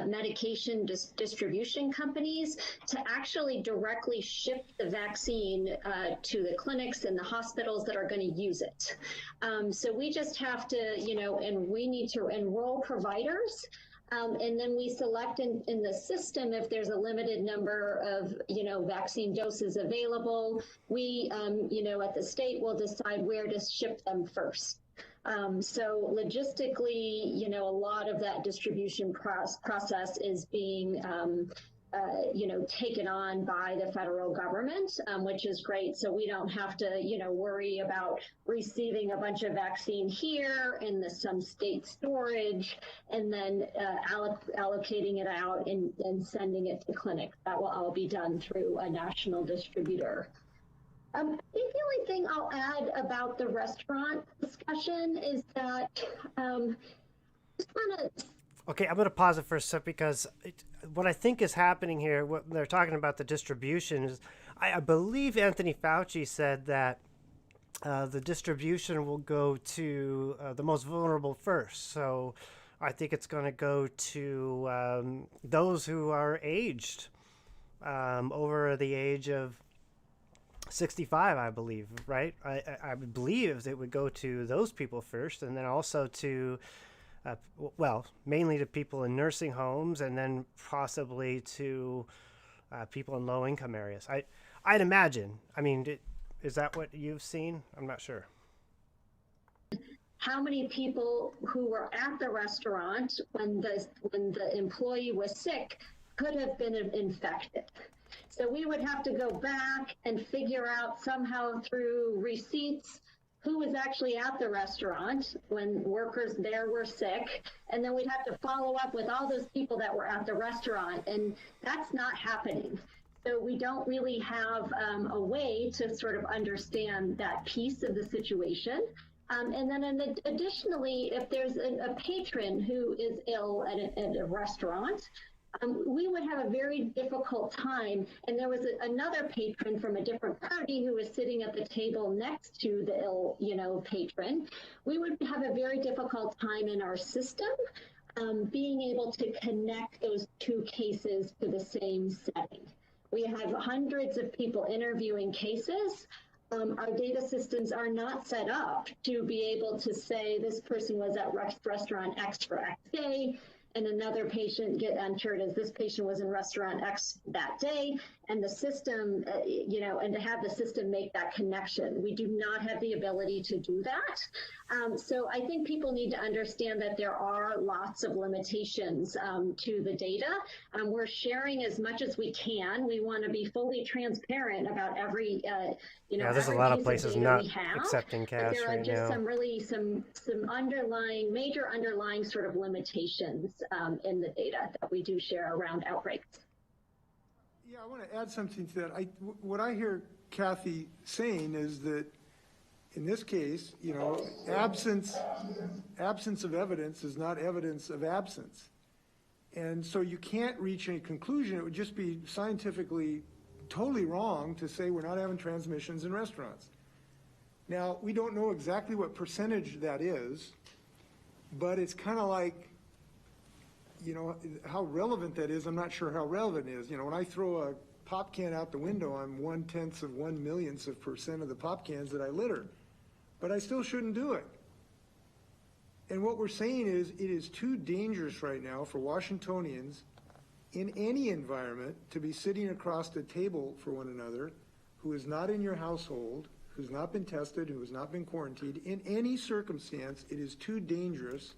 medication distribution companies to actually directly ship the vaccine to the clinics and the hospitals that are going to use it. So we just have to, and we need to enroll providers. And then we select in the system if there's a limited number of, vaccine doses available. We, at the state will decide where to ship them first. So logistically, a lot of that distribution process is being, taken on by the federal government, which is great. So we don't have to, worry about receiving a bunch of vaccine here in some state storage and then allocating it out and sending it to clinics. That will all be done through a national distributor. I think the only thing I'll add about the restaurant discussion is that Okay, I'm going to pause it for a sec because what I think is happening here, what they're talking about the distribution is, I believe Anthony Fauci said that the distribution will go to the most vulnerable first. So I think it's going to go to those who are aged over the age of 65, I believe, right? I believe it would go to those people first, and then also to, mainly to people in nursing homes, and then possibly to people in low-income areas. I'd imagine. I mean, is that what you've seen? I'm not sure. How many people who were at the restaurant when the employee was sick could have been infected? So we would have to go back and figure out somehow through receipts who was actually at the restaurant when workers there were sick. And then we'd have to follow up with all those people that were at the restaurant. And that's not happening. So we don't really have a way to sort of understand that piece of the situation. And then additionally, if there's a patron who is ill at a restaurant, we would have a very difficult time. And there was another patron from a different party who was sitting at the table next to the ill, patron. We would have a very difficult time in our system being able to connect those two cases to the same setting. We have hundreds of people interviewing cases. Our data systems are not set up to be able to say this person was at restaurant X for X day, and another patient get entered as this patient was in restaurant X that day, and the system, and to have the system make that connection. We do not have the ability to do that. So I think people need to understand that there are lots of limitations to the data. We're sharing as much as we can. We want to be fully transparent about every, there's a lot of places not accepting cash there are right just now. some major underlying sort of limitations in the data that we do share around outbreaks. Yeah, I want to add something to that. What I hear Kathy saying is that in this case, absence of evidence is not evidence of absence. And so you can't reach any conclusion. It would just be scientifically totally wrong to say we're not having transmissions in restaurants. Now, we don't know exactly what percentage that is, but it's kind of like, how relevant that is, I'm not sure how relevant it is. When I throw a pop can out the window, I'm 1/10 of 1/1,000,000% of the pop cans that I litter. But I still shouldn't do it. And what we're saying is it is too dangerous right now for Washingtonians in any environment to be sitting across the table for one another who is not in your household, who's not been tested, who has not been quarantined. In any circumstance, it is too dangerous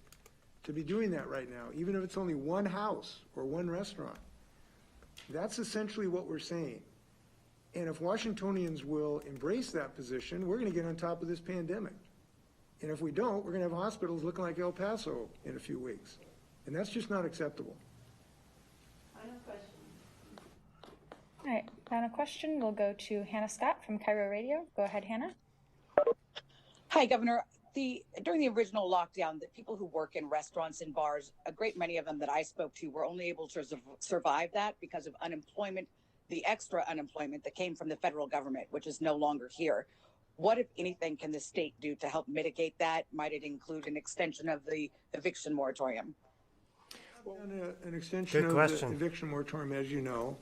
to be doing that right now, even if it's only one house or one restaurant. That's essentially what we're saying. And if Washingtonians will embrace that position, we're going to get on top of this pandemic. And if we don't, we're going to have hospitals looking like El Paso in a few weeks. And that's just not acceptable. All right, final question will go to Hannah Scott from Cairo Radio. Go ahead, Hannah. Hi, Governor. During the original lockdown, the people who work in restaurants and bars, a great many of them that I spoke to were only able to survive that because of unemployment, the extra unemployment that came from the federal government, which is no longer here. What, if anything, can the state do to help mitigate that? Might it include an extension of the eviction moratorium? An extension Good of question. the eviction moratorium, as you know.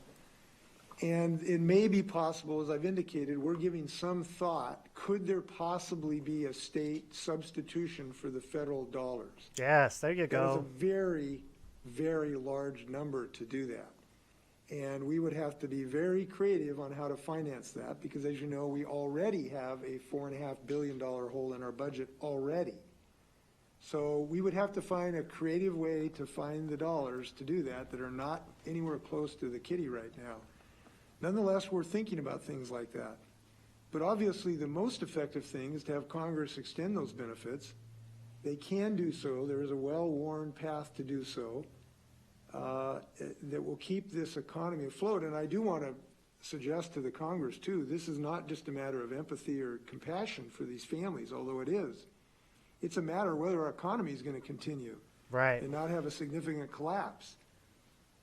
And it may be possible, as I've indicated, we're giving some thought, could there possibly be a state substitution for the federal dollars? Yes, there you That is a go. very, very large number to do that. And we would have to be very creative on how to finance that because, as you know, we already have a $4.5 billion hole in our budget already. So we would have to find a creative way to find the dollars to do that are not anywhere close to the kitty right now. Nonetheless, we're thinking about things like that. But obviously, the most effective thing is to have Congress extend those benefits. They can do so. There is a well-worn path to do so that will keep this economy afloat. And I do want to suggest to the Congress, too, this is not just a matter of empathy or compassion for these families, although it is. It's a matter of whether our economy is going to continue Right. and not have a significant collapse.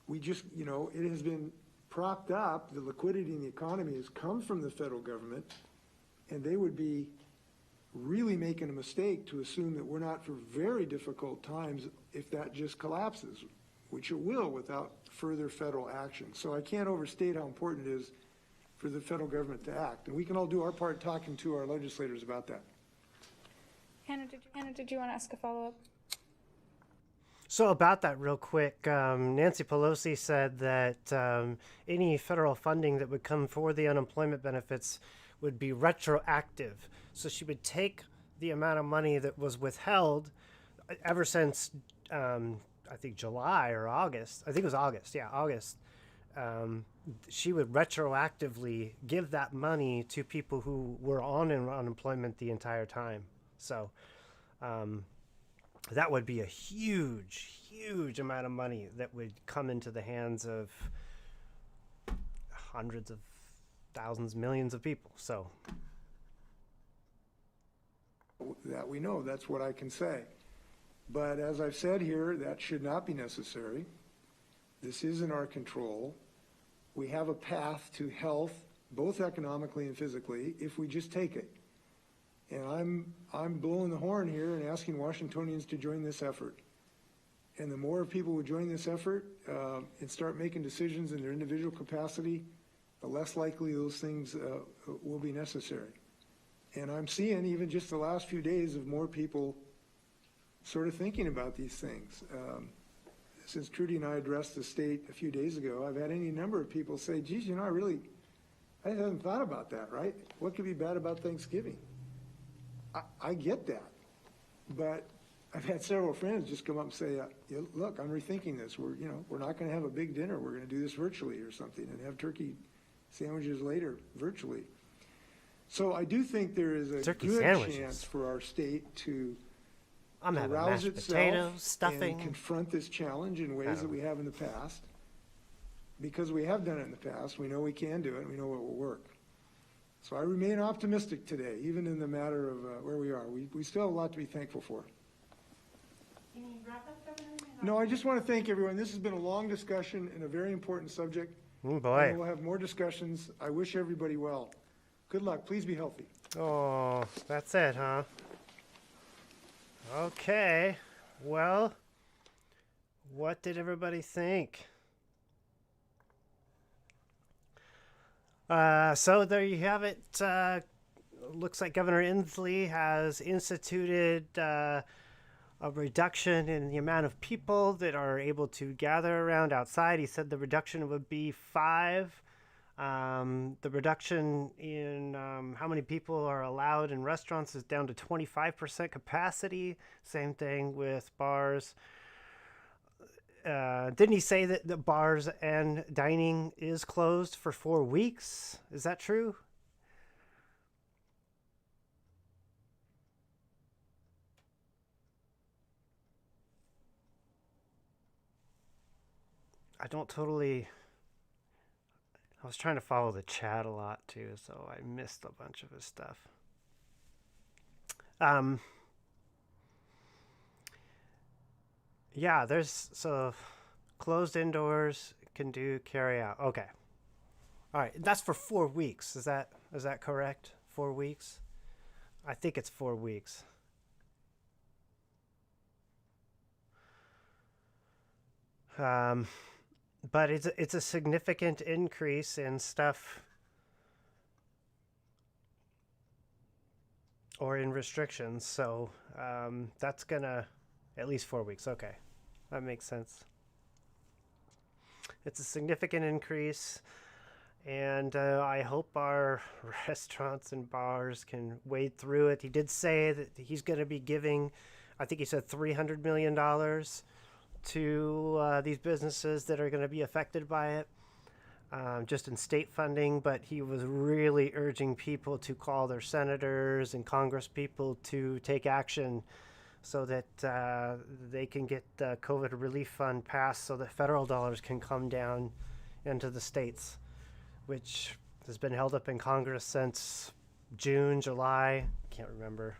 We just, it has been propped up, the liquidity in the economy has come from the federal government, and they would be really making a mistake to assume that we're not for very difficult times if that just collapses, which it will without further federal action. So I can't overstate how important it is for the federal government to act. And we can all do our part talking to our legislators about that. Hannah, did you want to ask a follow-up? So about that real quick, Nancy Pelosi said that any federal funding that would come for the unemployment benefits would be retroactive. So she would take the amount of money that was withheld ever since, I think July or August. I think it was August. Yeah, August. She would retroactively give that money to people who were on unemployment the entire time. So that would be a huge, huge amount of money that would come into the hands of hundreds of thousands, millions of people. So that we know, that's what I can say. But as I've said here, that should not be necessary. This is in our control. We have a path to health, both economically and physically, if we just take it. And I'm blowing the horn here and asking Washingtonians to join this effort. And the more people who join this effort and start making decisions in their individual capacity, the less likely those things will be necessary. And I'm seeing even just the last few days of more people sort of thinking about these things. Since Trudy and I addressed the state a few days ago, I've had any number of people say, geez, I hadn't thought about that, right? What could be bad about Thanksgiving? I get that, but I've had several friends just come up and say, look, I'm rethinking this. We're not going to have a big dinner. We're going to do this virtually or something and have turkey sandwiches later virtually. So I do think there is a good chance for our state to arouse itself and confront this challenge in ways that we have in the past. Because we have done it in the past, we know we can do it, and we know it will work. So I remain optimistic today, even in the matter of where we are. We still have a lot to be thankful for. Any wrap-up, Governor? No, I just want to thank everyone. This has been a long discussion and a very important subject. Oh, boy. And we'll have more discussions. I wish everybody well. Good luck. Please be healthy. Oh, that's it, huh? Okay. Well, what did everybody think? So there you have it. Looks like Governor Inslee has instituted a reduction in the amount of people that are able to gather around outside. He said the reduction would be 5. The reduction in how many people are allowed in restaurants is down to 25% capacity. Same thing with bars. Didn't he say that the bars and dining is closed for 4 weeks? Is that true? I don't totally. I was trying to follow the chat a lot too, so I missed a bunch of his stuff. Yeah, there's so closed indoors can do carry out. Okay. All right, that's for 4 weeks. Is that correct? 4 weeks? I think it's 4 weeks. But it's a significant increase in stuff or in restrictions. So that's gonna at least 4 weeks. Okay, that makes sense. It's a significant increase, and I hope our restaurants and bars can wade through it. He did say that he's going to be giving, I think he said $300 million to these businesses that are going to be affected by it, just in state funding. But he was really urging people to call their senators and Congress people to take action so that they can get the COVID relief fund passed so that federal dollars can come down into the states, which has been held up in Congress since June, July. Can't remember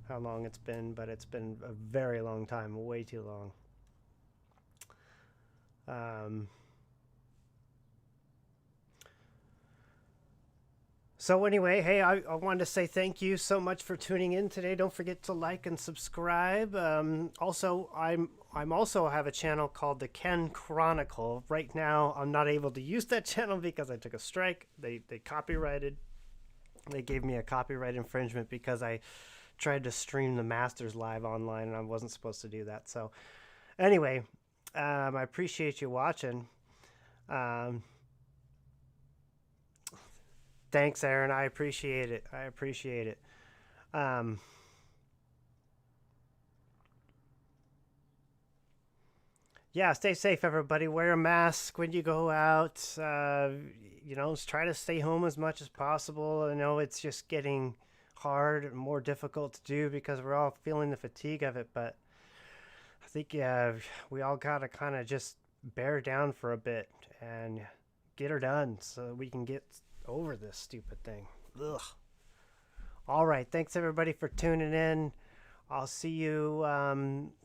how long it's been, but it's been a very long time, way too long. So anyway, hey, I wanted to say thank you so much for tuning in today. Don't forget to like and subscribe. Also, I'm also have a channel called the Ken Chronicle. Right now, I'm not able to use that channel because I took a strike. They copyrighted. They gave me a copyright infringement because I tried to stream the Masters live online and I wasn't supposed to do that. So anyway, I appreciate you watching. Thanks, Aaron. I appreciate it. Yeah, stay safe, everybody. Wear a mask when you go out. Try to stay home as much as possible. I know it's just getting hard and more difficult to do because we're all feeling the fatigue of it, but I think we all got to kind of just bear down for a bit and get her done so we can get over this stupid thing. Ugh. All right. Thanks, everybody, for tuning in. I'll see you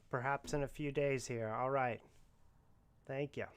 perhaps in a few days here. All right. Thank you.